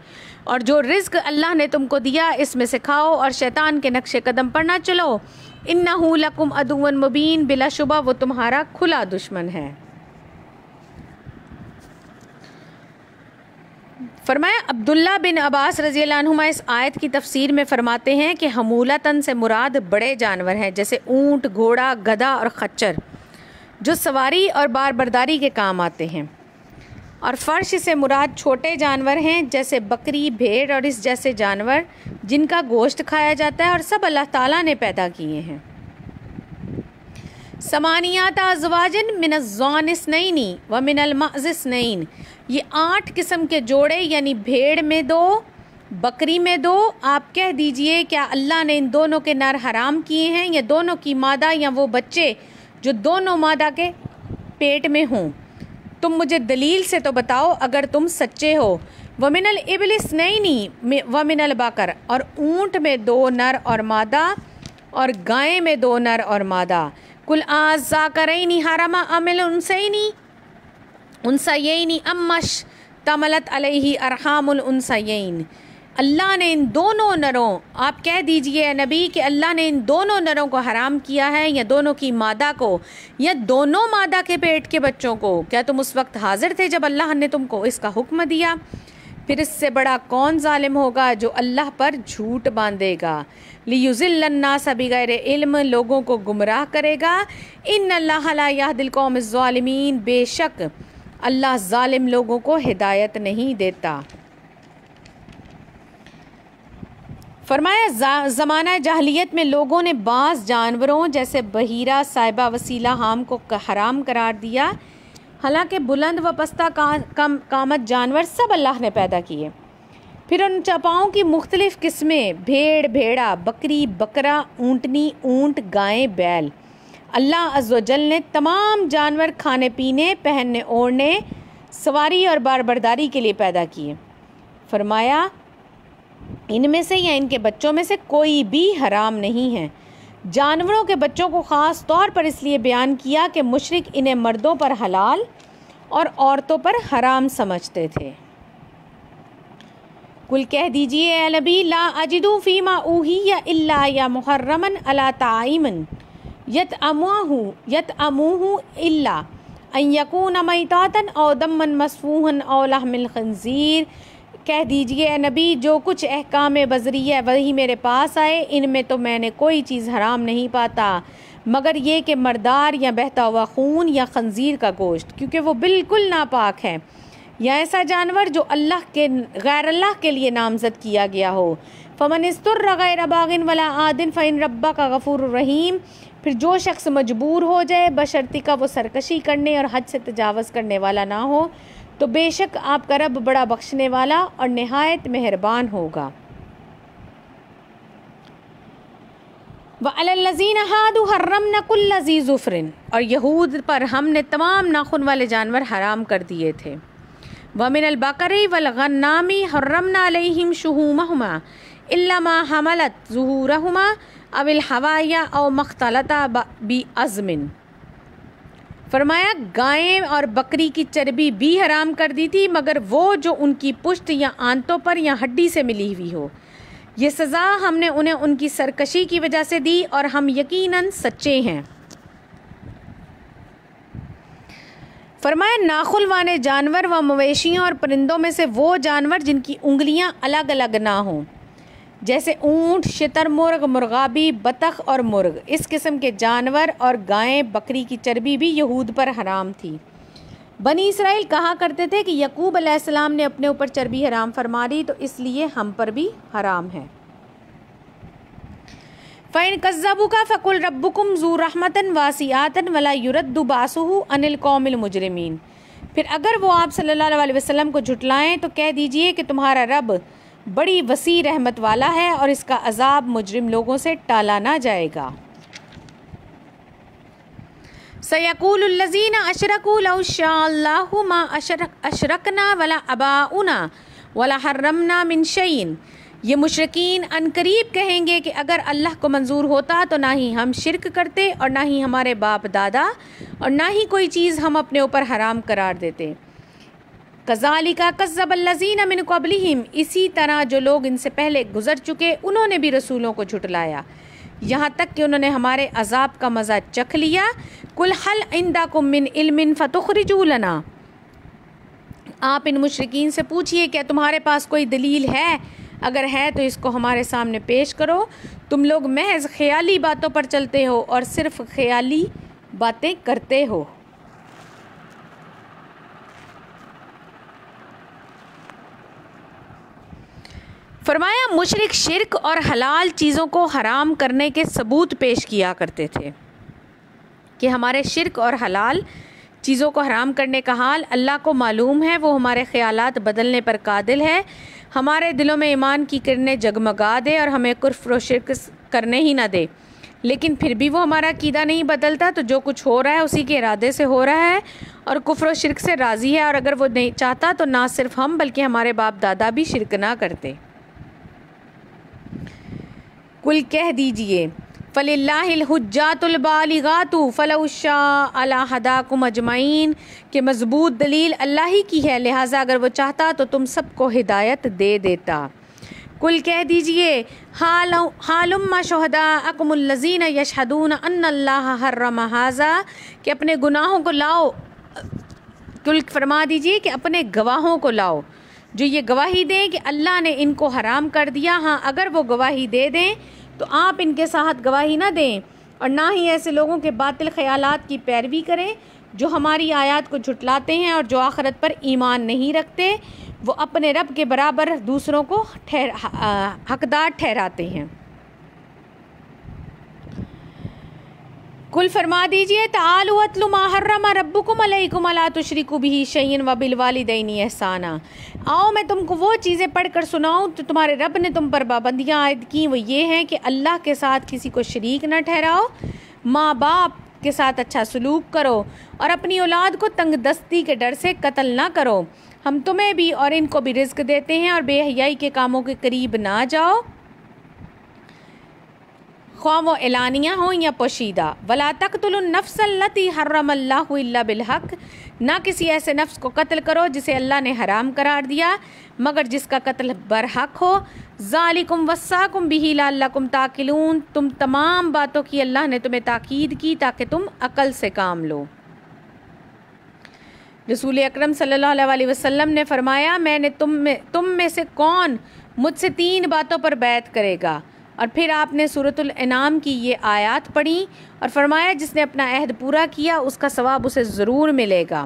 اور جو رزق اللہ نے تم کو دیا اس میں سے کھاؤ اور شیطان کے نقش قدم پر نہ چلو. اِنَّهُ لَكُمْ عَدُوٌّ مُبِينٌ. بلا شبہ وہ تمہارا کھلا دشمن ہے. فرمایا عبداللہ بن عباس رضی اللہ عنہما اس آیت کی تفسیر میں فرماتے ہیں کہ حمولتاً سے مراد بڑے جانور ہیں جیسے اونٹ، گھوڑا، گدھا اور خچر جو سواری اور بار برداری کے کام آتے ہیں، اور فرش سے مراد چھوٹے جانور ہیں جیسے بکری، بھیڑ اور اس جیسے جانور جن کا گوشت کھایا جاتا ہے، اور سب اللہ تعالیٰ نے پیدا کیے ہیں. ثمانیات ازواجن من الضأن اثنین ومن المعز اثنین. یہ 8 قسم کے جوڑے یعنی بھیڑ میں 2، بکری میں 2. آپ کہہ دیجئے کیا اللہ نے ان دونوں کے نر حرام کیے ہیں یا دونوں کی مادہ یا وہ بچے جو دونوں مادہ کے پیٹ میں ہوں؟ تم مجھے دلیل سے تو بتاؤ اگر تم سچے ہو. ومن الابل اثنین ومن البقر. اور اونٹ میں 2 نر اور مادہ اور گائے میں 2 نر اور مادہ. کل الذکرین حرم ام الانثیین انثیین امش تملت علیہ ارحام الانثیین. اللہ نے ان دونوں نروں، آپ کہہ دیجئے اے نبی کہ اللہ نے ان دونوں نروں کو حرام کیا ہے یا دونوں کی مادہ کو یا دونوں مادہ کے پیٹ کے بچوں کو. کیا تم اس وقت حاضر تھے جب اللہ نے تم کو اس کا حکم دیا؟ پھر اس سے بڑا کون ظالم ہوگا جو اللہ پر جھوٹ باندھے گا. لیضل الناس بغیر علم. لوگوں کو گمراہ کرے گا. ان اللہ لا یہدی القوم الظالمین. بے شک اللہ ظالم لوگوں کو ہدایت نہیں دیتا. فرمایا زمانہ جاہلیت میں لوگوں نے بعض جانوروں جیسے بحیرہ، سائبہ، وسیلہ، حام کو حرام قرار دیا، حالانکہ بلند و پستہ قامت جانور سب اللہ نے پیدا کیے. پھر ان چپاؤں کی مختلف قسمیں، بھیڑ، بھیڑا، بکری، بکرا، اونٹنی، اونٹ، گائیں، بیل. اللہ عز و جل نے تمام جانور کھانے پینے، پہننے اوڑھنے، سواری اور بار برداری کے لیے پیدا کیے. فرمایا ان میں سے یا ان کے بچوں میں سے کوئی بھی حرام نہیں ہے. جانوروں کے بچوں کو خاص طور پر اس لیے بیان کیا کہ مشرک انہیں مردوں پر حلال اور عورتوں پر حرام سمجھتے تھے. کل کہہ دیجئے اے نبی لا اجدو فیما اوحی الا یا محرمن علی طعام یطعموہ الا ان یکون میتاتا او دما مسفوحا او لحم الخنزیر. کہہ دیجئے اے نبی جو کچھ احکام بذریعہ وہی میرے پاس آئے ان میں تو میں نے کوئی چیز حرام نہیں پاتا مگر یہ کہ مردار یا بہتا ہوا خون یا خنزیر کا گوشت، کیونکہ وہ بالکل ناپاک ہے، یا ایسا جانور جو اللہ کے غیر اللہ کے لیے نامزد کیا گیا ہو. فمن استر غیر باغ ولا عاد فإن ربک غفور رحیم. پھر جو شخص مجبور ہو جائے بشرطیکہ وہ سرکشی کرنے اور حد سے تجاوز کرنے والا نہ ہو تو بے شک آپ کا رب بڑا بخشنے والا اور نہایت مہربان ہوگا. وَعَلَى الَّذِينَ هَادُوا حَرَّمْنَا كُلَّ ذِي ظُفْرٍ. اور یہود پر ہم نے تمام ناخن والے جانور حرام کر دیے تھے. وَمِنَ الْبَقَرِ وَالْغَنَّامِ حَرَّمْنَا عَلَيْهِمْ شُحُومَهُمَا إِلَّا مَا حَمَلَتْ ظُهُورُهُمَا او الحوایا او مختلطہ بعظم، فرمایا گائیں اور بکری کی چربی بھی حرام کر دی تھی مگر وہ جو ان کی پشت یا آنتوں پر یا ہڈی سے ملی ہوئی ہو۔ یہ سزا ہم نے انہیں ان کی سرکشی کی وجہ سے دی اور ہم یقیناً سچے ہیں۔ فرمایا ناخن جانور و مویشیوں اور پرندوں میں سے وہ جانور جن کی انگلیاں الگ الگ نہ ہوں، جیسے اونٹ، شتر مرغ، مرغابی، بطخ اور مرغ، اس قسم کے جانور اور گائیں بکری کی چربی بھی یہود پر حرام تھی۔ بنی اسرائیل کہا کرتے تھے کہ یعقوب علیہ السلام نے اپنے اوپر چربی حرام فرما دی تو اس لیے ہم پر بھی حرام ہے۔ فَإِن كَذَّبُوكَ فَقُلْ رَبُّكُمْ ذُو رَحْمَةٍ وَاسِعَةٍ وَلَا يُرَدُّ بَأْسُهُ عَنِ الْقَوْمِ الْمُجْرِمِينَ، پھر اگر وہ آپ صلی اللہ علیہ وسلم کو جھٹلائیں تو کہہ دیجئے کہ تمہارا رب بڑی وسیع رحمت والا ہے اور اس کا عذاب مجرم لوگوں سے ٹالا نہ جائے گا۔ سَيَقُولُ الَّذِينَ أَشْرَكُوا لَوْ شَاءَ اللَّهُ مَا أَشْرَكْنَا وَلَا آبَاؤُنَا وَلَا حَرَّمْنَا مِنْ شَيْءٍ، یہ مشرکین عنقریب کہیں گے کہ اگر اللہ کو منظور ہوتا تو نہ ہی ہم شرک کرتے اور نہ ہی ہمارے باپ دادا اور نہ ہی کوئی چیز ہم اپنے اوپر حرام قرار دیتے۔ کذالک کذب الذین من قبلہم، اسی طرح جو لوگ ان سے پہلے گزر چکے انہوں نے بھی رسولوں کو جھٹلایا، یہاں تک کہ انہوں نے ہمارے عذاب کا مزہ چکھ لیا۔ قل هل عندکم من علم فتخرجوا لنا، آپ ان مشرکین سے پوچھئے کیا تمہارے پاس کوئی دلیل ہے؟ اگر ہے تو اس کو ہمارے سامنے پیش کرو۔ تم لوگ محض خیالی باتوں پر چلتے ہو اور صرف خیالی باتیں کرتے ہو۔ فرمایا مشرک شرک اور حلال چیزوں کو حرام کرنے کے ثبوت پیش کیا کرتے تھے کہ ہمارے شرک اور حلال چیزوں کو حرام کرنے کا حال اللہ کو معلوم ہے، وہ ہمارے خیالات بدلنے پر قادر ہے، ہمارے دلوں میں ایمان کی کرنیں جگمگا دے اور ہمیں کفر و شرک کرنے ہی نہ دے، لیکن پھر بھی وہ ہمارا عقیدہ نہیں بدلتا، تو جو کچھ ہو رہا ہے اسی کے ارادے سے ہو رہا ہے اور کفر و شرک سے راضی ہے، اور اگر وہ نہیں چاہتا تو نہ صرف ہم بلکہ ہمارے باپ دادا بھی شرک نہ کرتے۔ کل کہہ دیجئے فَلِلَّهِ الْحُجَّةُ الْبَالِغَاتُ فَلَوْ شَاءَ لَهَدَاكُمْ أَجْمَعِينَ، کہ مضبوط دلیل اللہ ہی کی ہے، لہٰذا اگر وہ چاہتا تو تم سب کو ہدایت دے دیتا۔ کل کہہ دیجئے هَلُمَّ شُهَدَاءَكُمُ الَّذِينَ يَشْهَدُونَ أَنَّ اللَّهَ حَرَّمَ هَٰذَا، کہ اپنے گناہوں کو لاؤ، کل فرما دیجئے کہ اپنے گواہوں کو لاؤ جو یہ گواہی دیں کہ اللہ نے ان کو حرام کر دیا۔ ہاں اگر وہ گواہی دے دیں تو آپ ان کے ساتھ گواہی نہ دیں اور نہ ہی ایسے لوگوں کے باطل خیالات کی پیروی کریں جو ہماری آیات کو جھٹلاتے ہیں اور جو آخرت پر ایمان نہیں رکھتے، وہ اپنے رب کے برابر دوسروں کو حقدار ٹھہراتے ہیں۔ کل فرما دیجئے تعالوا اتل ما حرم ربکم علیکم الا تشرکوا بہ شیئا وبالوالدین احسانا، آؤ میں تم کو وہ چیزیں پڑھ کر سناؤں تو تمہارے رب نے تم پر پابندیاں عائد کی، وہ یہ ہیں کہ اللہ کے ساتھ کسی کو شریک نہ ٹھہراؤ، ماں باپ کے ساتھ اچھا سلوک کرو اور اپنی اولاد کو تنگ دستی کے ڈر سے قتل نہ کرو، ہم تمہیں بھی اور ان کو بھی رزق دیتے ہیں، اور بے حیائی کے کاموں کے قریب نہ جاؤ، خواہ وہ اعلانیہ ہوں یا پوشیدہ۔ ولا تقتلوا النفس التي حرم اللہ الا بالحق، نہ کسی ایسے نفس کو قتل کرو جسے اللہ نے حرام قرار دیا مگر جس کا قتل برحق ہو۔ ذالکم وصاکم بہ لعلکم تعقلون، تم تمام باتوں کی اللہ نے تمہیں تاکید کی تاکہ تم عقل سے کام لو۔ رسول اکرم صلی اللہ علیہ وسلم نے فرمایا میں نے تم میں سے کون مجھ سے 3 باتوں پر بیعت کرے گا، اور پھر آپ نے سورۃ الانعام کی یہ آیات پڑھی اور فرمایا جس نے اپنا عہد پورا کیا اس کا ثواب اسے ضرور ملے گا،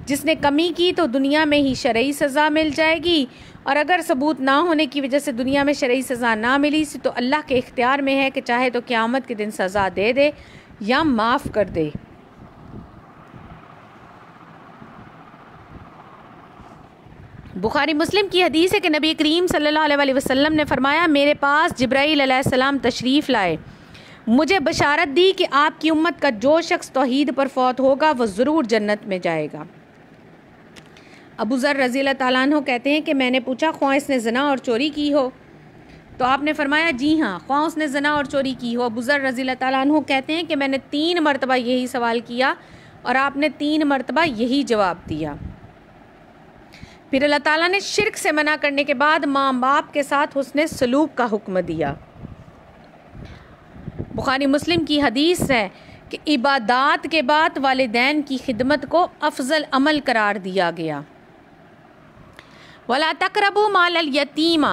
جس نے کمی کی تو دنیا میں ہی شرعی سزا مل جائے گی، اور اگر ثبوت نہ ہونے کی وجہ سے دنیا میں شرعی سزا نہ ملی تو اللہ کے اختیار میں ہے کہ چاہے تو قیامت کے دن سزا دے دے یا معاف کر دے۔ بخاری مسلم کی حدیث ہے کہ نبی کریم صلی اللہ علیہ وسلم نے فرمایا میرے پاس جبرائیل علیہ السلام تشریف لائے، مجھے بشارت دی کہ آپ کی امت کا جو شخص توحید پر فوت ہوگا وہ ضرور جنت میں جائے گا۔ ابو ذر رضی اللہ تعالیٰ عنہ کہتے ہیں کہ میں نے پوچھا خواہ اس نے زنا اور چوری کی ہو؟ تو آپ نے فرمایا جی ہاں، خواہ اس نے زنا اور چوری کی ہو۔ ابو ذر رضی اللہ تعالیٰ عنہ کہتے ہیں کہ میں نے 3 مرتبہ یہی سوال کیا اور آپ نے 3 مرتبہ یہی جواب دیا۔ پھر اللہ تعالیٰ نے شرک سے منع کرنے کے بعد ماں باپ کے ساتھ حسن سلوک کا حکم دیا۔ بخاری مسلم کی حدیث ہے کہ عبادات کے بعد والدین کی خدمت کو افضل عمل قرار دیا گیا۔ وَلَا تَقْرَبُوا مَالَ الْيَتِيمَ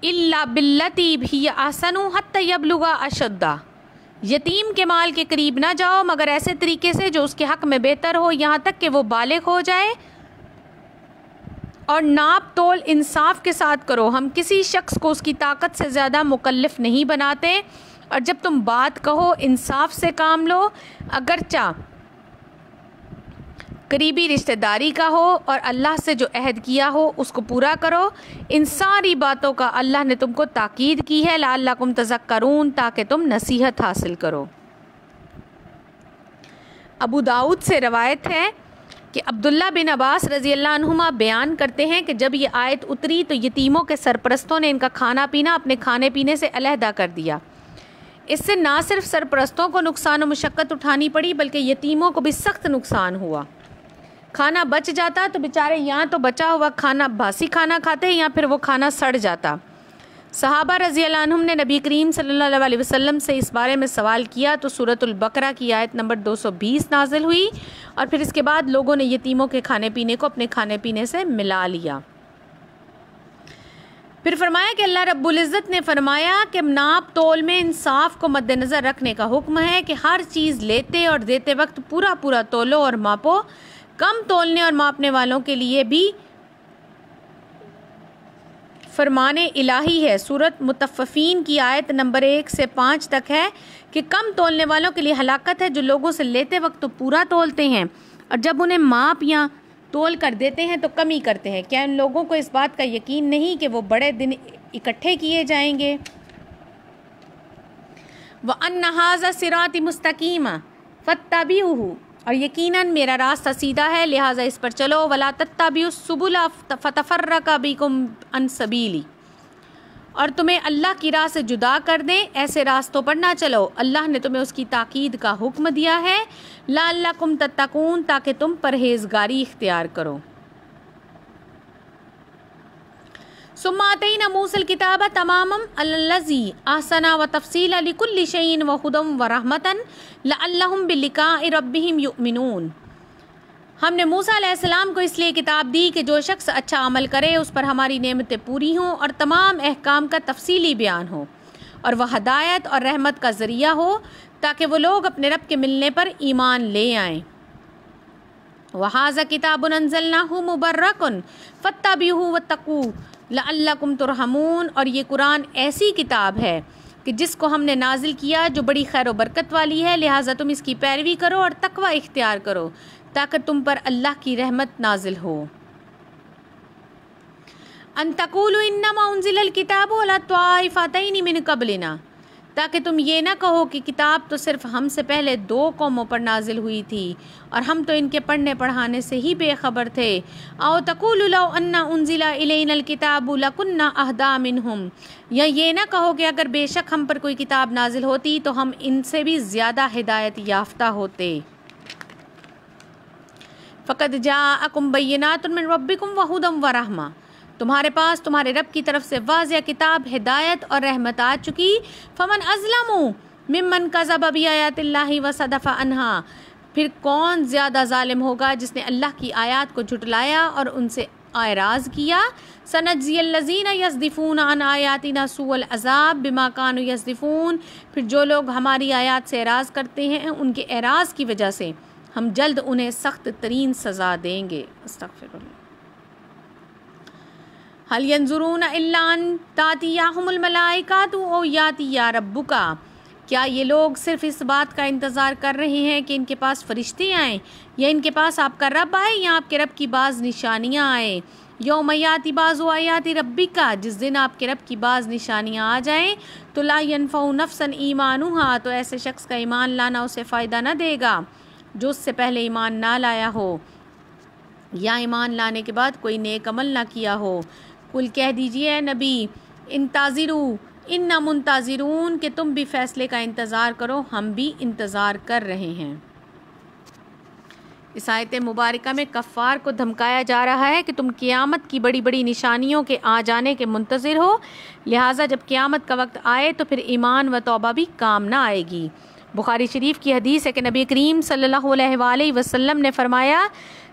إِلَّا بِالَّتِي هِيَ أَحْسَنُ حَتَّى يَبْلُغَ أَشُدَّهُ، یتیم کے مال کے قریب نہ جاؤ مگر ایسے طریقے سے جو اس کے حق میں بہتر ہو، یہاں تک کہ وہ بالغ ہو جائے، اور ناپ تول انصاف کے ساتھ کرو۔ ہم کسی شخص کو اس کی طاقت سے زیادہ مکلف نہیں بناتے، اور جب تم بات کہو انصاف سے کام لو، اگرچہ قریبی رشتہ داری کا ہو، اور اللہ سے جو عہد کیا ہو اس کو پورا کرو۔ ان ساری باتوں کا اللہ نے تم کو تاکید کی ہے، لعلکم تذکرون، تاکہ تم نصیحت حاصل کرو۔ ابو داؤد سے روایت ہے کہ عبداللہ بن عباس رضی اللہ عنہما بیان کرتے ہیں کہ جب یہ آیت اتری تو یتیموں کے سرپرستوں نے ان کا کھانا پینا اپنے کھانے پینے سے علیحدہ کر دیا۔ اس سے نہ صرف سرپرستوں کو نقصان و مشقت اٹھانی پڑی بلکہ یتیموں کو بھی سخت نقصان ہوا۔ کھانا بچ جاتا تو بیچارے یہاں تو بچا ہوا کھانا باسی کھانا کھاتے، یا پھر وہ کھانا سڑ جاتا۔ صحابہ رضی اللہ عنہم نے نبی کریم صلی اللہ علیہ وسلم سے اس بارے میں سوال کیا تو سورۃ البقرہ کی آیت نمبر 220 نازل ہوئی، اور پھر اس کے بعد لوگوں نے یتیموں کے کھانے پینے کو اپنے کھانے پینے سے ملا لیا۔ پھر فرمایا کہ اللہ رب العزت نے فرمایا کہ ناپ تول میں انصاف کو مد نظر رکھنے کا حکم ہے کہ ہر چیز لیتے اور دیتے وقت پورا پورا تولو اور ماپو۔ کم تولنے اور ماپنے والوں کے لیے بھی فرمان الہی ہے۔ سورۃ مطففین کی آیت نمبر 1 سے 5 تک ہے کہ کم تولنے والوں کے لیے ہلاکت ہے جو لوگوں سے لیتے وقت تو پورا تولتے ہیں، اور جب انہیں ماپ یا تول کر دیتے ہیں تو کمی کرتے ہیں۔ کیا ان لوگوں کو اس بات کا یقین نہیں کہ وہ بڑے دن اکٹھے کیے جائیں گے؟ وَأَنَّ هَٰذَا صِرَاطِ مُسْتَقِيمًا فَاتَّبِعُوهُ، اور یقیناً میرا راستہ سیدھا ہے لہٰذا اس پر چلو۔ وَلَا تَتَّبِعُوا السُّبُلَ فَتَفَرَّقَ بِكُمْ عَنْ سَبِيلِهِ، اور تمہیں اللہ کی راہ سے جدا کر دیں، ایسے راستوں پر نہ چلو۔ اللہ نے تمہیں اس کی تاکید کا حکم دیا ہے، لعلکم تتقون، تاکہ تم پرہیزگاری اختیار کرو۔ ثم آتینا موسیٰ الکتاب تماما علی الذی احسن وتفصیلا لکل شیء وہدی ورحمۃ لعلہم بلقاء ربہم یؤمنون۔ ہم نے موسیٰ علیہ السلام کو اس لیے کتاب دی کہ جو شخص اچھا عمل کرے اس پر ہماری نعمتیں پوری ہوں اور تمام احکام کا تفصیلی بیان ہو، اور وہ ہدایت اور رحمت کا ذریعہ ہو تاکہ وہ لوگ اپنے رب کے ملنے پر ایمان لے آئیں۔ وَهَٰذَا كِتَابٌ أَنزَلْنَاهُ مُبَارَكٌ فَاتَّبِعُوهُ وَاتَّقُوهُ لَعَلَّكُمْ تُرْحَمُونَ، اور یہ قرآن ایسی کتاب ہے کہ جس کو ہم نے نازل کیا جو بڑی خیر و برکت والی ہے، لہٰذا تم اس کی پیروی کرو اور تقوی اختیار کرو تاکہ تم پر اللہ کی رحمت نازل ہو۔ ان تقولوا انما انزل الکتاب علی طائفتین من قبلنا، تاکہ تم یہ نہ کہو کہ کتاب تو صرف ہم سے پہلے 2 قوموں پر نازل ہوئی تھی اور ہم تو ان کے پڑھنے پڑھانے سے ہی بے خبر تھے۔ او تقولوا لو ان انزل الینا الکتاب لکنا اہدی منہم، یا یہ نہ کہو کہ اگر بے شک ہم پر کوئی کتاب نازل ہوتی تو ہم ان سے بھی زیادہ ہدایت یافتہ ہوتے۔ فقد جاءکم بینات من ربکم وہدی ورحمۃ، تمہارے پاس تمہارے رب کی طرف سے واضح کتاب، ہدایت اور رحمت آ چکی۔ فمن اظلم ممن کذب بآیات اللہ وصدف عنہا، پھر کون زیادہ ظالم ہوگا جس نے اللہ کی آیات کو جھٹلایا اور ان سے اعراض کیا۔ سنجزی الذین یصدفون عن آیاتنا سوء العذاب بما کانوا یصدفون، پھر جو لوگ ہماری آیات سے اعراض کرتے ہیں ان کے اعراض کی وجہ سے ہم جلد انہیں سخت ترین سزا دیں گے۔ استغفر اللہ۔ هل ينظرون الا ان تاتيهم الملائکۃ او یاتی ربک، کیا یہ لوگ صرف اس بات کا انتظار کر رہے ہیں کہ ان کے پاس فرشتے آئیں، یا ان کے پاس آپ کا رب آئے، یا آپ کے رب کی بعض نشانیاں آئیں؟ یوم یاتی بعض آیات ربک، جس دن آپ کے رب کی بعض نشانیاں آ جائیں تو لا ينفع نفسا ایمانها، تو ایسے شخص کا ایمان لانا اسے فائدہ نہ دے گا جو اس سے پہلے ایمان نہ لایا ہو یا ایمان لانے کے بعد کوئی نیک عمل نہ کیا ہو۔ قل کہہ دیجئے اے نبی، انتظروا انا منتظرون، کہ تم بھی فیصلے کا انتظار کرو، ہم بھی انتظار کر رہے ہیں۔ اس آیت مبارکہ میں کفار کو دھمکایا جا رہا ہے کہ تم قیامت کی بڑی بڑی نشانیوں کے آ جانے کے منتظر ہو، لہٰذا جب قیامت کا وقت آئے تو پھر ایمان و توبہ بھی کام نہ آئے گی۔ بخاری شریف کی حدیث ہے کہ نبی کریم صلی اللہ علیہ وآلہ وسلم نے فرمایا،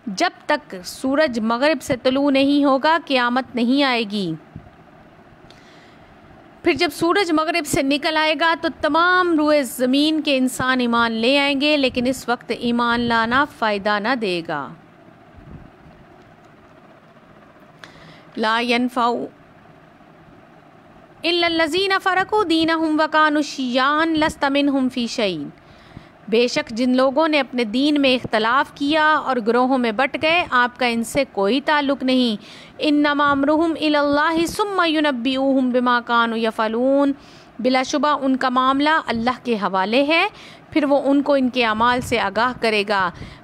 جب تک سورج مغرب سے طلوع نہیں ہوگا قیامت نہیں آئے گی، پھر جب سورج مغرب سے نکل آئے گا تو تمام روئے زمین کے انسان ایمان لے آئیں گے، لیکن اس وقت ایمان لانا فائدہ نہ دے گا۔ لا ينفع الا الذين فرقوا دينهم وكانوا شيعا لست منهم في شيء، بے شک جن لوگوں نے اپنے دین میں اختلاف کیا اور گروہوں میں بٹ گئے، آپ کا ان سے کوئی تعلق نہیں۔ انما امرهم الى الله ثم ينبئهم بما كانوا يفعلون، بلا شبہ ان کا معاملہ اللہ کے حوالے ہے، پھر وہ ان کو ان کے اعمال سے آگاہ کرے گا۔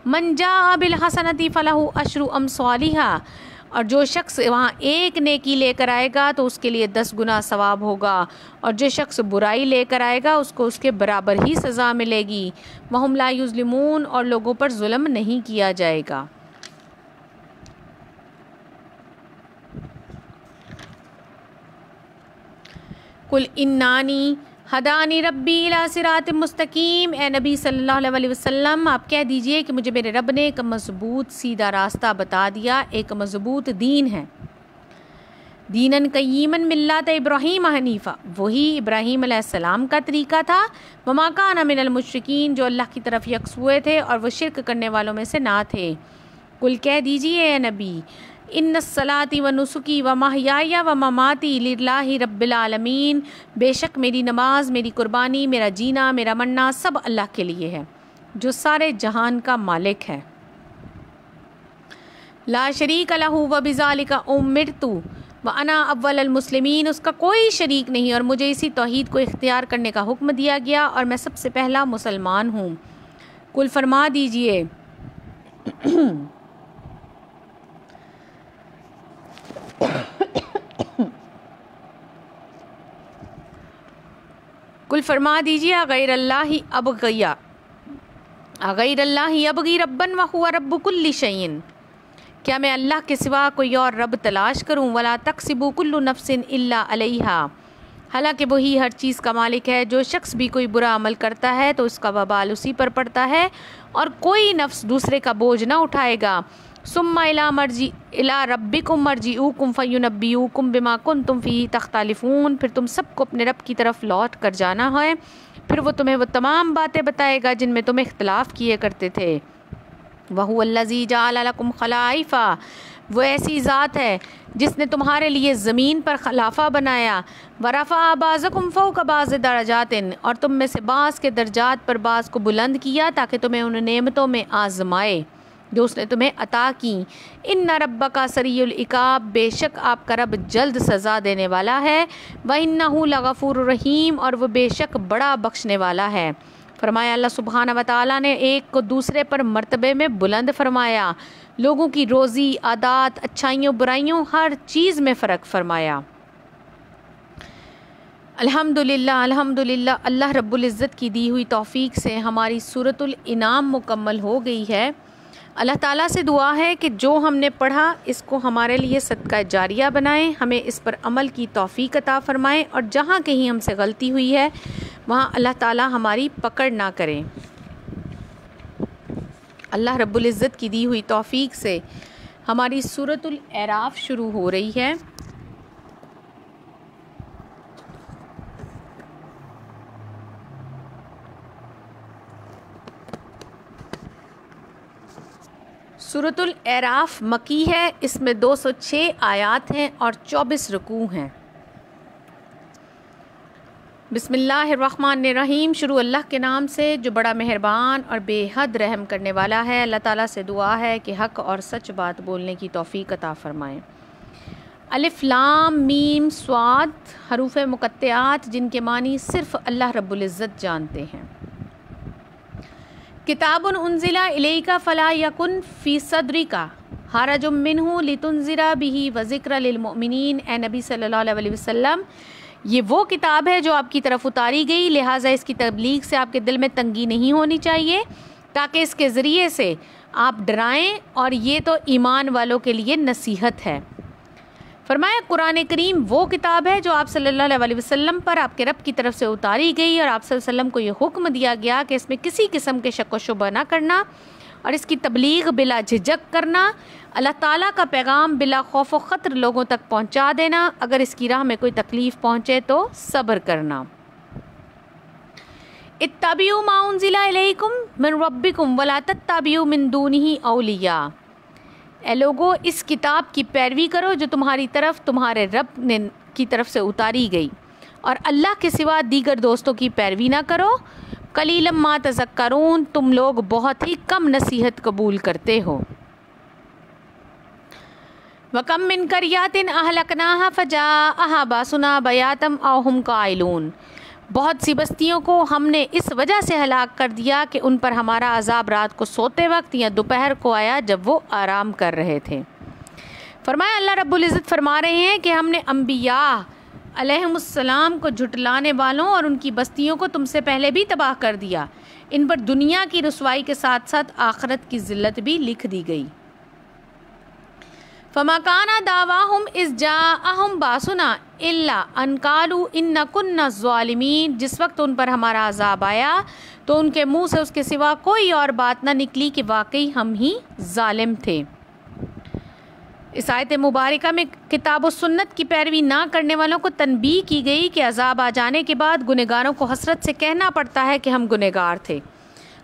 من جاء بالحسنۃ فله عشر امثالها، اور جو شخص وہاں ایک نیکی لے کر آئے گا تو اس کے لیے 10 گنا ثواب ہوگا، اور جو شخص برائی لے کر آئے گا اس کو اس کے برابر ہی سزا ملے گی۔ وہم لا یظلمون، اور لوگوں پر ظلم نہیں کیا جائے گا۔ قل انانی ہدانی ربی الی صراط مستقیم، اے نبی صلی اللہ علیہ وسلم آپ کہہ دیجئے کہ مجھے میرے رب نے ایک مضبوط سیدھا راستہ بتا دیا، ایک مضبوط دین ہے۔ دینن قیمن ملت ابراہیم حنیفہ، وہی ابراہیم علیہ السلام کا طریقہ تھا۔ وما کان من المشرکین، جو اللہ کی طرف یکسو ہوئے تھے اور وہ شرک کرنے والوں میں سے نہ تھے۔ قل کہہ دیجئے اے نبی، ان الصلاۃ و نسکی و محیای و مماتی للہ رب العالمین، بے شک میری نماز، میری قربانی، میرا جینا، میرا مرنا سب اللہ کے لیے ہے جو سارے جہان کا مالک ہے۔ لا شریک لہ و بذالک امرت وانا اول المسلمین، اس کا کوئی شریک نہیں اور مجھے اسی توحید کو اختیار کرنے کا حکم دیا گیا اور میں سب سے پہلا مسلمان ہوں۔ قل فرما دیجئے قل فرما دیجیے غیر اللہ ابغی ربا وہو رب کل شیء، کیا میں اللہ کے سوا کوئی اور رب تلاش کروں؟ ولا تکسب کل نفس الا علیہا، حالانکہ وہی ہر چیز کا مالک ہے، جو شخص بھی کوئی برا عمل کرتا ہے تو اس کا وبال اسی پر پڑتا ہے اور کوئی نفس دوسرے کا بوجھ نہ اٹھائے گا۔ ثم الی ربکم مرجعوکم فینبئوکم بما کنتم فیہ تختلفون، پھر تم سب کو اپنے رب کی طرف لوٹ کر جانا ہے، پھر وہ تمہیں وہ تمام باتیں بتائے گا جن میں تم اختلاف کیے کرتے تھے۔ وہو الذی جعل لکم خلائف، وہ ایسی ذات ہے جس نے تمہارے لیے زمین پر خلافہ بنایا۔ ورفع بعضکم فوق بعض درجات، اور تم میں سے بعض کے درجات پر بعض کو بلند کیا تاکہ تمہیں ان نعمتوں میں آزمائے جو اس نے تمہیں عطا کی۔ ان ربک سریع العقاب، بے شک آپ کا رب جلد سزا دینے والا ہے۔ وانہ لغفور رحیم، اور وہ بے شک بڑا بخشنے والا ہے۔ فرمایا اللہ سبحانہ و تعالیٰ نے ایک کو دوسرے پر مرتبے میں بلند فرمایا، لوگوں کی روزی، عادات، اچھائیوں برائیوں، ہر چیز میں فرق فرمایا۔ الحمدللہ اللہ رب العزت کی دی ہوئی توفیق سے ہماری سورۃ الانعام مکمل ہو گئی ہے۔ اللہ تعالیٰ سے دعا ہے کہ جو ہم نے پڑھا اس کو ہمارے لیے صدقہ جاریہ بنائیں، ہمیں اس پر عمل کی توفیق عطا فرمائیں، اور جہاں کہیں ہم سے غلطی ہوئی ہے وہاں اللہ تعالیٰ ہماری پکڑ نہ کریں۔ اللہ رب العزت کی دی ہوئی توفیق سے ہماری سورۃ الاعراف شروع ہو رہی ہے۔ سورۃ الاعراف مکی ہے، اس میں 206 آیات ہیں اور 24 رکوع ہیں۔ بسم اللہ الرحمن الرحیم، شروع اللہ کے نام سے جو بڑا مہربان اور بے حد رحم کرنے والا ہے۔ اللہ تعالیٰ سے دعا ہے کہ حق اور سچ بات بولنے کی توفیق عطا فرمائیں۔ الف لام میم صاد، حروف مقطعات جن کے معنی صرف اللہ رب العزت جانتے ہیں۔ کتاب انزل الیک فلا یکن فی صدرک، حرج منہ لتنذر بہ وذکر للمؤمنین، اے نبی صلی اللہ علیہ وسلم یہ وہ کتاب ہے جو آپ کی طرف اتاری گئی، لہٰذا اس کی تبلیغ سے آپ کے دل میں تنگی نہیں ہونی چاہیے تاکہ اس کے ذریعے سے آپ ڈرائیں، اور یہ تو ایمان والوں کے لیے نصیحت ہے۔ فرمایا قرآن کریم وہ کتاب ہے جو آپ صلی اللہ علیہ وسلم پر آپ کے رب کی طرف سے اتاری گئی، اور آپ صلی اللہ علیہ وسلم کو یہ حکم دیا گیا کہ اس میں کسی قسم کے شک و شبہ نہ کرنا اور اس کی تبلیغ بلا جھجک کرنا، اللہ تعالیٰ کا پیغام بلا خوف و خطر لوگوں تک پہنچا دینا، اگر اس کی راہ میں کوئی تکلیف پہنچے تو صبر کرنا۔ اتبعوا ما انزل الیکم من ربکم ولا تتبعوا من دونہ اولیاء، اے لوگو اس کتاب کی پیروی کرو جو تمہاری طرف تمہارے رب نے کی طرف سے اتاری گئی، اور اللہ کے سوا دیگر دوستوں کی پیروی نہ کرو۔ قلیلا ما تذکرون، تم لوگ بہت ہی کم نصیحت قبول کرتے ہو۔ وَكَم مِّن قَرْيَةٍ أَهْلَكْنَاهَا فَجَاءَهَا بَأْسُنَا بَيَاتًا أَوْ هُمْ قَائِلُونَ، بہت سی بستیوں کو ہم نے اس وجہ سے ہلاک کر دیا کہ ان پر ہمارا عذاب رات کو سوتے وقت یا دوپہر کو آیا جب وہ آرام کر رہے تھے۔ فرمایا اللہ رب العزت فرما رہے ہیں کہ ہم نے انبیاء علیہم السلام کو جھٹلانے والوں اور ان کی بستیوں کو تم سے پہلے بھی تباہ کر دیا، ان پر دنیا کی رسوائی کے ساتھ ساتھ آخرت کی ذلت بھی لکھ دی گئی۔ فَمَا كَانَ دَعْوَاهُمْ إِذْ جَاءَهُمْ بَأْسُنَا إِلَّا أَنْ قَالُوا إِنَّا كُنَّا ظَالِمِينَ، جس وقت ان پر ہمارا عذاب آیا تو ان کے منہ سے اس کے سوا کوئی اور بات نہ نکلی کہ واقعی ہم ہی ظالم تھے۔ اس آیت مبارکہ میں کتاب و سنت کی پیروی نہ کرنے والوں کو تنبیہ کی گئی کہ عذاب آ جانے کے بعد گنہگاروں کو حسرت سے کہنا پڑتا ہے کہ ہم گنہگار تھے،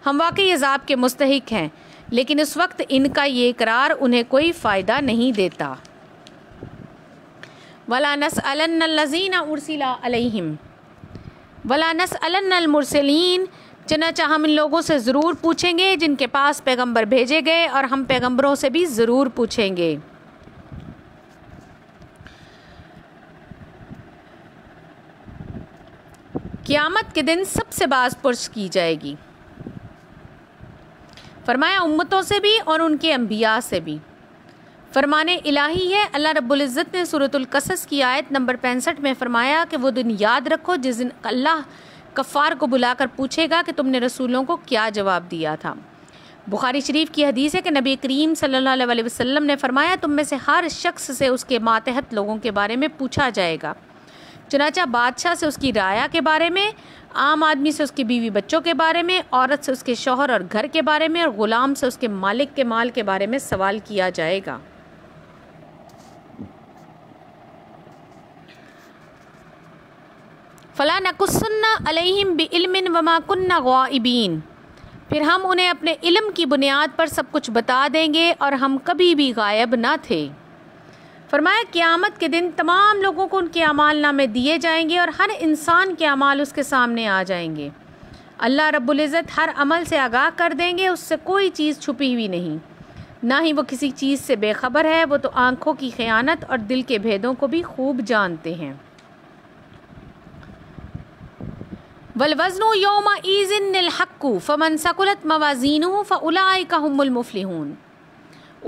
ہم واقعی عذاب کے مستحق ہیں، لیکن اس وقت ان کا یہ اقرار انہیں کوئی فائدہ نہیں دیتا۔ وَلَا نَسْأَلَنَّ الَّذِينَ أُرْسِلَ عَلَيْهِمْ وَلَا نَسْأَلَنَّ الْمُرْسَلِينَ، چنانچہ ہم ان لوگوں سے ضرور پوچھیں گے جن کے پاس پیغمبر بھیجے گئے، اور ہم پیغمبروں سے بھی ضرور پوچھیں گے۔ قیامت کے دن سب سے باز پرس کی جائے گی، فرمایا امتوں سے بھی اور ان کے انبیاء سے بھی۔ فرمان الہی ہے۔ اللہ رب العزت نے سورۃ القصص کی آیت نمبر 65 میں فرمایا کہ وہ دن یاد رکھو جس دن اللہ کفار کو بلا کر پوچھے گا کہ تم نے رسولوں کو کیا جواب دیا تھا۔ بخاری شریف کی حدیث ہے کہ نبی کریم صلی اللہ علیہ وسلم نے فرمایا تم میں سے ہر شخص سے اس کے ماتحت لوگوں کے بارے میں پوچھا جائے گا، چنانچہ بادشاہ سے اس کی رعایا کے بارے میں، عام آدمی سے اس کی بیوی بچوں کے بارے میں، عورت سے اس کے شوہر اور گھر کے بارے میں، اور غلام سے اس کے مالک کے مال کے بارے میں سوال کیا جائے گا۔ فَلَا نَقُصُّنَّ عَلَيْهِمْ بِعِلْمٍ وَمَا كُنَّا غَائِبِينَ، پھر ہم انہیں اپنے علم کی بنیاد پر سب کچھ بتا دیں گے اور ہم کبھی بھی غائب نہ تھے۔ فرمایا قیامت کے دن تمام لوگوں کو ان کے اعمال نامے دیے جائیں گے اور ہر انسان کے اعمال اس کے سامنے آ جائیں گے۔ اللہ رب العزت ہر عمل سے آگاہ کر دیں گے، اس سے کوئی چیز چھپی ہوئی نہیں، نہ ہی وہ کسی چیز سے بے خبر ہے، وہ تو آنکھوں کی خیانت اور دل کے بھیدوں کو بھی خوب جانتے ہیں۔ وَالْوَزْنُ يَوْمَئِذٍ الْحَقُّ فَمَنْ ثَقُلَتْ مَوَازِينُهُ فَأُولَئِكَ هُمُ الْمُفْلِحُونَ،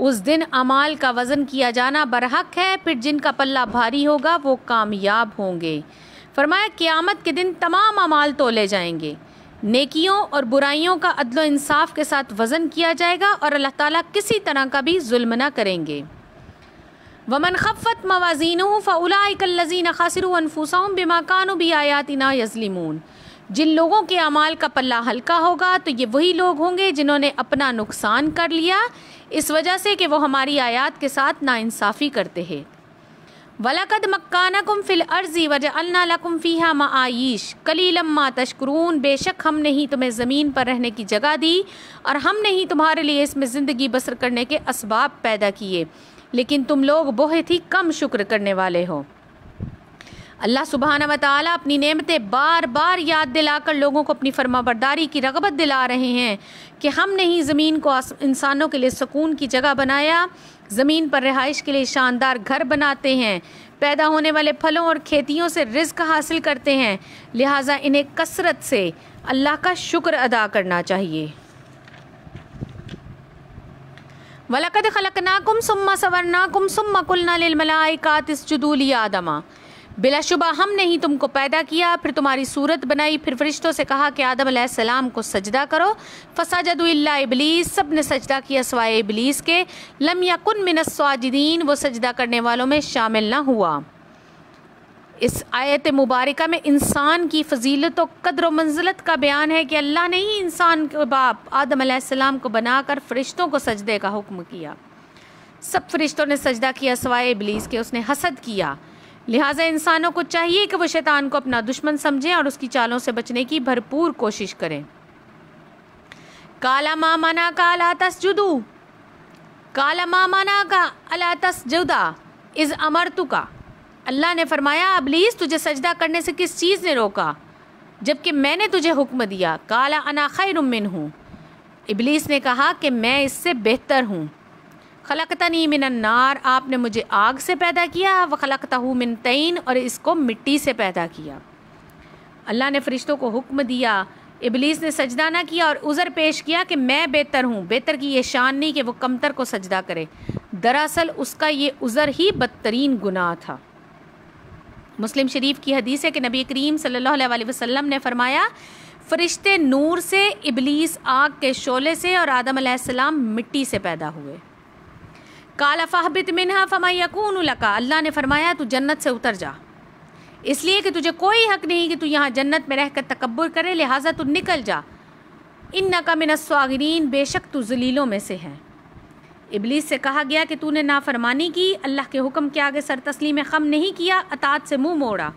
اس دن اعمال کا وزن کیا جانا برحق ہے، پھر جن کا پلہ بھاری ہوگا وہ کامیاب ہوں گے۔ فرمایا قیامت کے دن تمام اعمال تولے جائیں گے، نیکیوں اور برائیوں کا عدل و انصاف کے ساتھ وزن کیا جائے گا، اور اللہ تعالیٰ کسی طرح کا بھی ظلم نہ کریں گے۔ وَمَنْ خَفَّتْ مَوَازِينُهُ فَأُولَئِكَ الَّذِينَ خَسِرُوا أَنفُسَهُمْ بِمَا كَانُوا بِآيَاتِنَا يَظْلِمُونَ، جن لوگوں کے اعمال کا پلہ ہلکا ہوگا تو یہ وہی لوگ ہوں گے جنہوں نے اپنا نقصان کر لیا اس وجہ سے کہ وہ ہماری آیات کے ساتھ ناانصافی کرتے ہیں۔ وَلَقَدْ مَكَّنَّاكُمْ فِي الْأَرْضِ وَجَعَلْنَا لَكُمْ فِيهَا مَعَایِیشَ قَلِیلًا مَا تَشْکُرُونَ، بے شک ہم نے ہی تمہیں زمین پر رہنے کی جگہ دی اور ہم نے ہی تمہارے لیے اس میں زندگی بسر کرنے کے اسباب پیدا کیے، لیکن تم لوگ بہت ہی کم شکر کرنے والے ہو۔ اللہ سبحانہ و تعالیٰ اپنی نعمتیں بار بار یاد دلا کر لوگوں کو اپنی فرما برداری کی رغبت دلا رہے ہیں کہ ہم نے ہی زمین کو انسانوں کے لیے سکون کی جگہ بنایا، زمین پر رہائش کے لیے شاندار گھر بناتے ہیں، پیدا ہونے والے پھلوں اور کھیتیوں سے رزق حاصل کرتے ہیں، لہٰذا انہیں کثرت سے اللہ کا شکر ادا کرنا چاہیے۔ وَلَقَدْ خَلَقْنَاكُمْ ثُمَّ صَوَّرْنَاكُمْ ثُمَّ قُلْنَا لِلْمَلَائِكَةِ اسْجُدُوا لِآدَمَ، بلا شبہ ہم نے ہی تم کو پیدا کیا، پھر تمہاری صورت بنائی، پھر فرشتوں سے کہا کہ آدم علیہ السلام کو سجدہ کرو، فسجدوا الا ابلیس، سب نے سجدہ کیا سوائے ابلیس کے، لم یکن من الساجدین، وہ سجدہ کرنے والوں میں شامل نہ ہوا۔ اس آیت مبارکہ میں انسان کی فضیلت و قدر و منزلت کا بیان ہے کہ اللہ نے ہی انسان کے باپ آدم علیہ السلام کو بنا کر فرشتوں کو سجدے کا حکم کیا۔ سب فرشتوں نے سجدہ کیا سوائے ابلیس کے، اس نے حسد کیا، لہٰذا انسانوں کو چاہیے کہ وہ شیطان کو اپنا دشمن سمجھیں اور اس کی چالوں سے بچنے کی بھرپور کوشش کریں۔ قَالَ مَا مَنَعَكَ أَلَّا تَسْجُدَ، قَالَ مَا مَنَعَكَ أَلَّا تَسْجُدَ إِذْ أَمَرْتُكَ، اللہ نے فرمایا ابلیس تجھے سجدہ کرنے سے کس چیز نے روکا جبکہ میں نے تجھے حکم دیا؟ قَالَ أَنَا خَيْرٌ مِّنْهُ، ابلیس نے کہا کہ میں اس سے بہتر ہوں۔ خلقتنی من النار، آپ نے مجھے آگ سے پیدا کیا، وخلقتہ من طین، اور اس کو مٹی سے پیدا کیا۔ اللہ نے فرشتوں کو حکم دیا، ابلیس نے سجدہ نہ کیا اور عذر پیش کیا کہ میں بہتر ہوں۔ بہتر کی یہ شان نہیں کہ وہ کمتر کو سجدہ کرے، دراصل اس کا یہ عذر ہی بدترین گناہ تھا۔ مسلم شریف کی حدیث ہے کہ نبی کریم صلی اللہ علیہ وسلم نے فرمایا، فرشتے نور سے، ابلیس آگ کے شعلے سے، اور آدم علیہ السلام مٹی سے پیدا ہوئے۔ قَالَ فَاهْبِطْ مِنْهَا فَمَا يَكُونُ لَكَ، اللہ نے فرمایا تو جنت سے اتر جا، اس لیے کہ تجھے کوئی حق نہیں کہ تو یہاں جنت میں رہ کر تکبر کرے، لہٰذا تو نکل جا، اِنَّكَ مِنَ الصَّاغِرِينَ، بے شک تو ذلیلوں میں سے ہے۔ ابلیس سے کہا گیا کہ تو نے نافرمانی کی، اللہ کے حکم کے آگے سر تسلیم خم نہیں کیا، اطاعت سے منہ موڑا،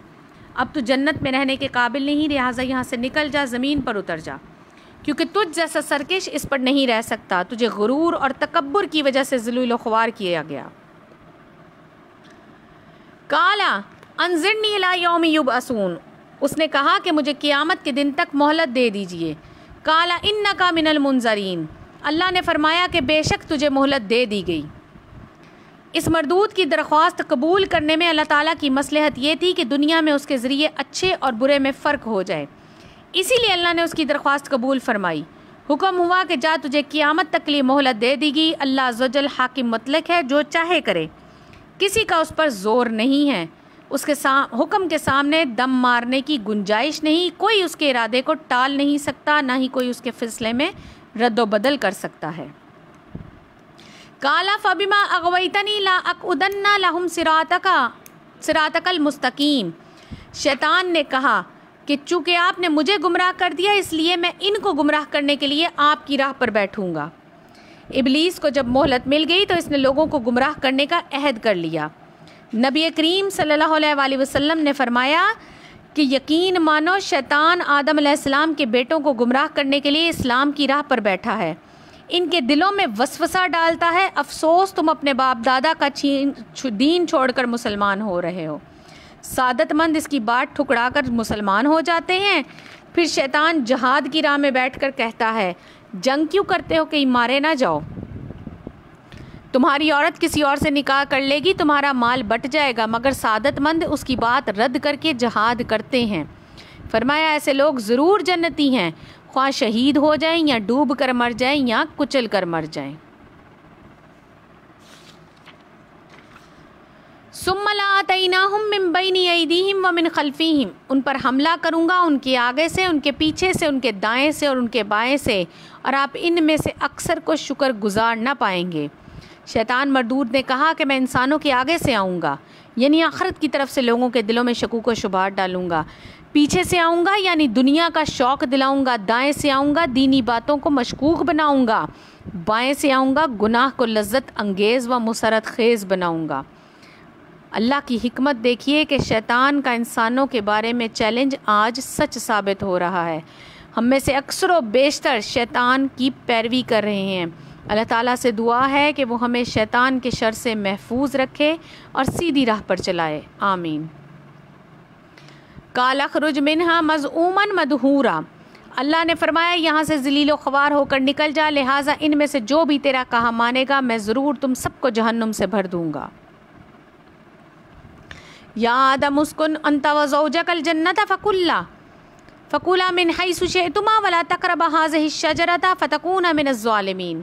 اب تو جنت میں رہنے کے قابل نہیں، لہٰذا یہاں سے نکل جا، زمین پر اتر جا، کیونکہ تجھ جیسا سرکش اس پر نہیں رہ سکتا، تجھے غرور اور تکبر کی وجہ سے ذلیل و خوار کیا گیا۔ قَالَ أَنظِرْنِي إِلَىٰ يَوْمِ يُبْعَثُونَ، اس نے کہا کہ مجھے قیامت کے دن تک مہلت دے دیجئے۔ قَالَ إِنَّكَ مِنَ الْمُنظَرِينَ، اللہ نے فرمایا کہ بے شک تجھے مہلت دے دی گئی۔ اس مردود کی درخواست قبول کرنے میں اللہ تعالیٰ کی مصلحت یہ تھی کہ دنیا میں اس کے ذریعے اچھے اور برے میں فرق ہو جائے، اسی لیے اللہ نے اس کی درخواست قبول فرمائی۔ حکم ہوا کہ جا، تجھے قیامت تک لیے مہلت دے دی گئی۔ اللہ عز و جل حاکم مطلق ہے، جو چاہے کرے، کسی کا اس پر زور نہیں ہے، اس کے حکم کے سامنے دم مارنے کی گنجائش نہیں، کوئی اس کے ارادے کو ٹال نہیں سکتا، نہ ہی کوئی اس کے فیصلے میں رد و بدل کر سکتا ہے۔ قَالَ فَبِمَا أَغْوَيْتَنِي لَأَقْعُدَنَّ لَهُمْ صِرَاطَكَ الْمُسْتَقِيمَ، شیطان نے کہا کہ چونکہ آپ نے مجھے گمراہ کر دیا، اس لیے میں ان کو گمراہ کرنے کے لیے آپ کی راہ پر بیٹھوں گا۔ ابلیس کو جب مہلت مل گئی تو اس نے لوگوں کو گمراہ کرنے کا عہد کر لیا۔ نبی کریم صلی اللہ علیہ وسلم نے فرمایا کہ یقین مانو شیطان آدم علیہ السلام کے بیٹوں کو گمراہ کرنے کے لیے اسلام کی راہ پر بیٹھا ہے، ان کے دلوں میں وسوسہ ڈالتا ہے، افسوس تم اپنے باپ دادا کا دین چھوڑ کر مسلمان ہو رہے ہو۔ سعادت مند اس کی بات ٹھکرا کر مسلمان ہو جاتے ہیں۔ پھر شیطان جہاد کی راہ میں بیٹھ کر کہتا ہے، جنگ کیوں کرتے ہو کہ مارے نہ جاؤ، تمہاری عورت کسی اور سے نکاح کر لے گی، تمہارا مال بٹ جائے گا، مگر سعادت مند اس کی بات رد کر کے جہاد کرتے ہیں۔ فرمایا ایسے لوگ ضرور جنتی ہیں، خواہ شہید ہو جائیں یا ڈوب کر مر جائیں یا کچل کر مر جائیں۔ ثُمَّ لَآتَيْنَاهُم مِّن بَيْنِ أَيْدِيهِمْ وَمِنْ خَلْفِهِمْ، ان پر حملہ کروں گا ان کے آگے سے، ان کے پیچھے سے، ان کے دائیں سے اور ان کے بائیں سے، اور آپ ان میں سے اکثر کو شکر گزار نہ پائیں گے۔ شیطان مردود نے کہا کہ میں انسانوں کے آگے سے آؤں گا، یعنی آخرت کی طرف سے لوگوں کے دلوں میں شکوک و شبہات ڈالوں گا، پیچھے سے آؤں گا یعنی دنیا کا شوق دلاؤں گا، دائیں سے آؤں گا دینی باتوں کو مشکوک بناؤں گا، بائیں سے آؤں گا گناہ کو لذت انگیز و مسرت خیز بناؤں گا۔ اللہ کی حکمت دیکھیے کہ شیطان کا انسانوں کے بارے میں چیلنج آج سچ ثابت ہو رہا ہے۔ ہم میں سے اکثر و بیشتر شیطان کی پیروی کر رہے ہیں۔ اللہ تعالیٰ سے دعا ہے کہ وہ ہمیں شیطان کے شر سے محفوظ رکھے اور سیدھی راہ پر چلائے، آمین۔ قَالَ اخْرُجْ مِنْهَا مَذْءُومًا مَدْحُورًا، اللہ نے فرمایا یہاں سے ذلیل و خوار ہو کر نکل جا، لہٰذا ان میں سے جو بھی تیرا کہا مانے گا میں ضرور تم سب کو جہنم سے بھر دوں گا۔ یا آدم اسکن انت وزوجک الجنۃ فکلا من حیث شئتما ولا تقربا هذه الشجرۃ فتکونا من الظالمین،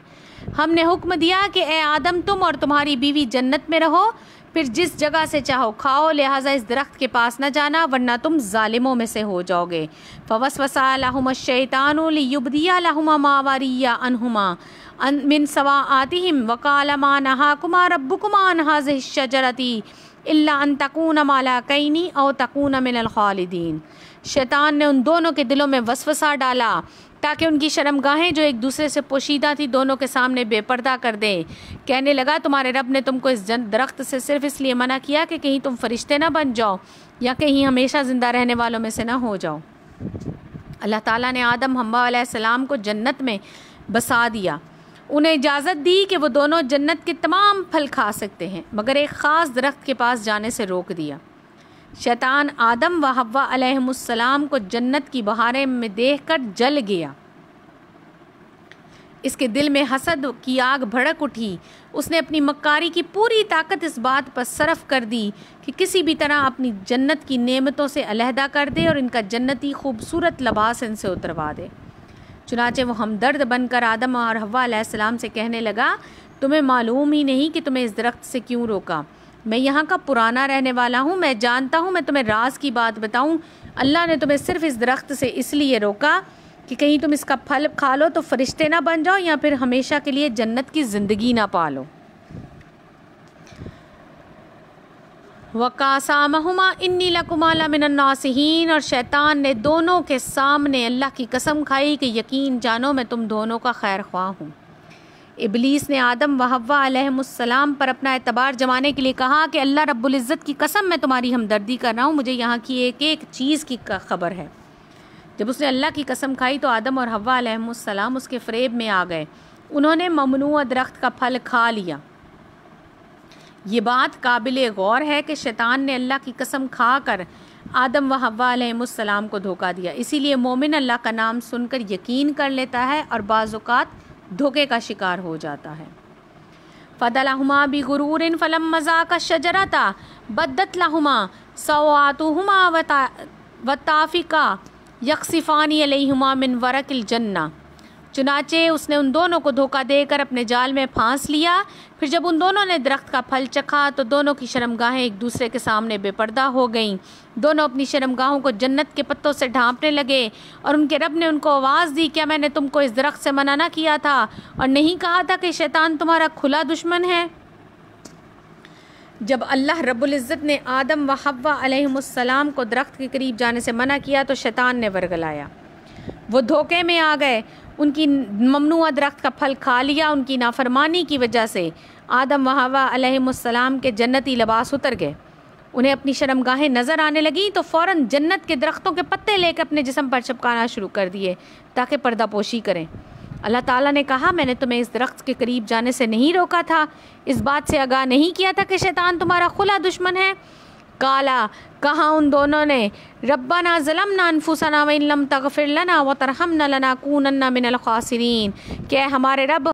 ہم نے حکم دیا کہ اے آدم تم اور تمہاری بیوی جنت میں رہو، پھر جس جگہ سے چاہو کھاؤ، لہٰذا اس درخت کے پاس نہ جانا ورنہ تم ظالموں میں سے ہو جاؤ گے۔ فوسوس لہما الشیطان لیبدی لہما ما وری عنہما من سوآتہم وقال ما نہاکما ربکما عن ہذہ الشجرۃ الا ان تکونا ملکین او تکونا من الخالدین۔ شیطان نے ان دونوں کے دلوں میں وسوسہ ڈالا تاکہ ان کی شرمگاہیں جو ایک دوسرے سے پوشیدہ تھی دونوں کے سامنے بے پردہ کر دے۔ کہنے لگا تمہارے رب نے تم کو اس درخت سے صرف اس لیے منع کیا کہ کہیں تم فرشتے نہ بن جاؤ یا کہیں ہمیشہ زندہ رہنے والوں میں سے نہ ہو جاؤ۔ اللہ تعالیٰ نے آدم حوا علیہ السلام کو جنت میں بسا دیا، انہیں اجازت دی کہ وہ دونوں جنت کے تمام پھل کھا سکتے ہیں مگر ایک خاص درخت کے پاس جانے سے روک دیا۔ شیطان آدم و حوا علیہ السلام کو جنت کی بہاریں میں دیکھ کر جل گیا، اس کے دل میں حسد کی آگ بھڑک اٹھی۔ اس نے اپنی مکاری کی پوری طاقت اس بات پر صرف کر دی کہ کسی بھی طرح اپنی جنت کی نعمتوں سے علیحدہ کر دے اور ان کا جنتی خوبصورت لباس ان سے اتروا دے۔ چنانچہ وہ ہمدرد بن کر آدم اور حوا علیہ السلام سے کہنے لگا تمہیں معلوم ہی نہیں کہ تمہیں اس درخت سے کیوں روکا؟ میں یہاں کا پرانا رہنے والا ہوں، میں جانتا ہوں، میں تمہیں راز کی بات بتاؤں، اللہ نے تمہیں صرف اس درخت سے اس لیے روکا کہ کہیں تم اس کا پھل کھا لو تو فرشتے نہ بن جاؤ یا پھر ہمیشہ کے لیے جنت کی زندگی نہ پالو۔ وَقَاسَمَهُمَا إِنِّي لَكُمَا لَمِنَ النَّاصِحِينَ، اور شیطان نے دونوں کے سامنے اللہ کی قسم کھائی کہ یقین جانو میں تم دونوں کا خیر خواہ ہوں۔ ابلیس نے آدم و حوا علیہ السلام پر اپنا اعتبار جمانے کے لیے کہا کہ اللہ رب العزت کی قسم میں تمہاری ہمدردی کر رہا ہوں، مجھے یہاں کی ایک ایک چیز کی خبر ہے۔ جب اس نے اللہ کی قسم کھائی تو آدم اور حوا علیہ السلام اس کے فریب میں آ گئے، انہوں نے ممنوع درخت کا پھل کھا لیا۔ یہ بات قابل غور ہے کہ شیطان نے اللہ کی قسم کھا کر آدم و حوا علیہ السلام کو دھوکہ دیا، اسی لیے مومن اللہ کا نام سن کر یقین کر لیتا ہے اور بعض اوقات دھوکے کا شکار ہو جاتا ہے۔ فَدَلَهُمَا بِغُرُورٍ فَلَمَّا ذَاقَا الشَّجَرَةَ بَدَّتْ لَهُمَا سَوْآتُهُمَا وَطَافِقَا یقصفان علیہما من ورق الجنہ، چنانچہ اس نے ان دونوں کو دھوکہ دے کر اپنے جال میں پھانس لیا۔ پھر جب ان دونوں نے درخت کا پھل چکھا تو دونوں کی شرمگاہیں ایک دوسرے کے سامنے بے پردہ ہو گئیں، دونوں اپنی شرمگاہوں کو جنت کے پتوں سے ڈھانپنے لگے اور ان کے رب نے ان کو آواز دی کیا میں نے تم کو اس درخت سے منع نہ کیا تھا اور نہیں کہا تھا کہ شیطان تمہارا کھلا دشمن ہے؟ جب اللہ رب العزت نے آدم و حوا علیہ السلام کو درخت کے قریب جانے سے منع کیا تو شیطان نے ورگلایا، وہ دھوکے میں آ گئے، ان کی ممنوع درخت کا پھل کھا لیا۔ ان کی نافرمانی کی وجہ سے آدم و حوا علیہ السلام کے جنتی لباس اتر گئے، انہیں اپنی شرمگاہیں نظر آنے لگیں تو فوراً جنت کے درختوں کے پتے لے کر اپنے جسم پر چپکانا شروع کر دیے تاکہ پردہ پوشی کریں۔ اللہ تعالیٰ نے کہا میں نے تمہیں اس درخت کے قریب جانے سے نہیں روکا تھا، اس بات سے آگاہ نہیں کیا تھا کہ شیطان تمہارا کھلا دشمن ہے؟ کالا، کہا ان دونوں نے ربنا ظلمنا انفسنا وان لم تغفر لنا وترحمنا لنکونن من الخاسرین، کہ ہمارے رب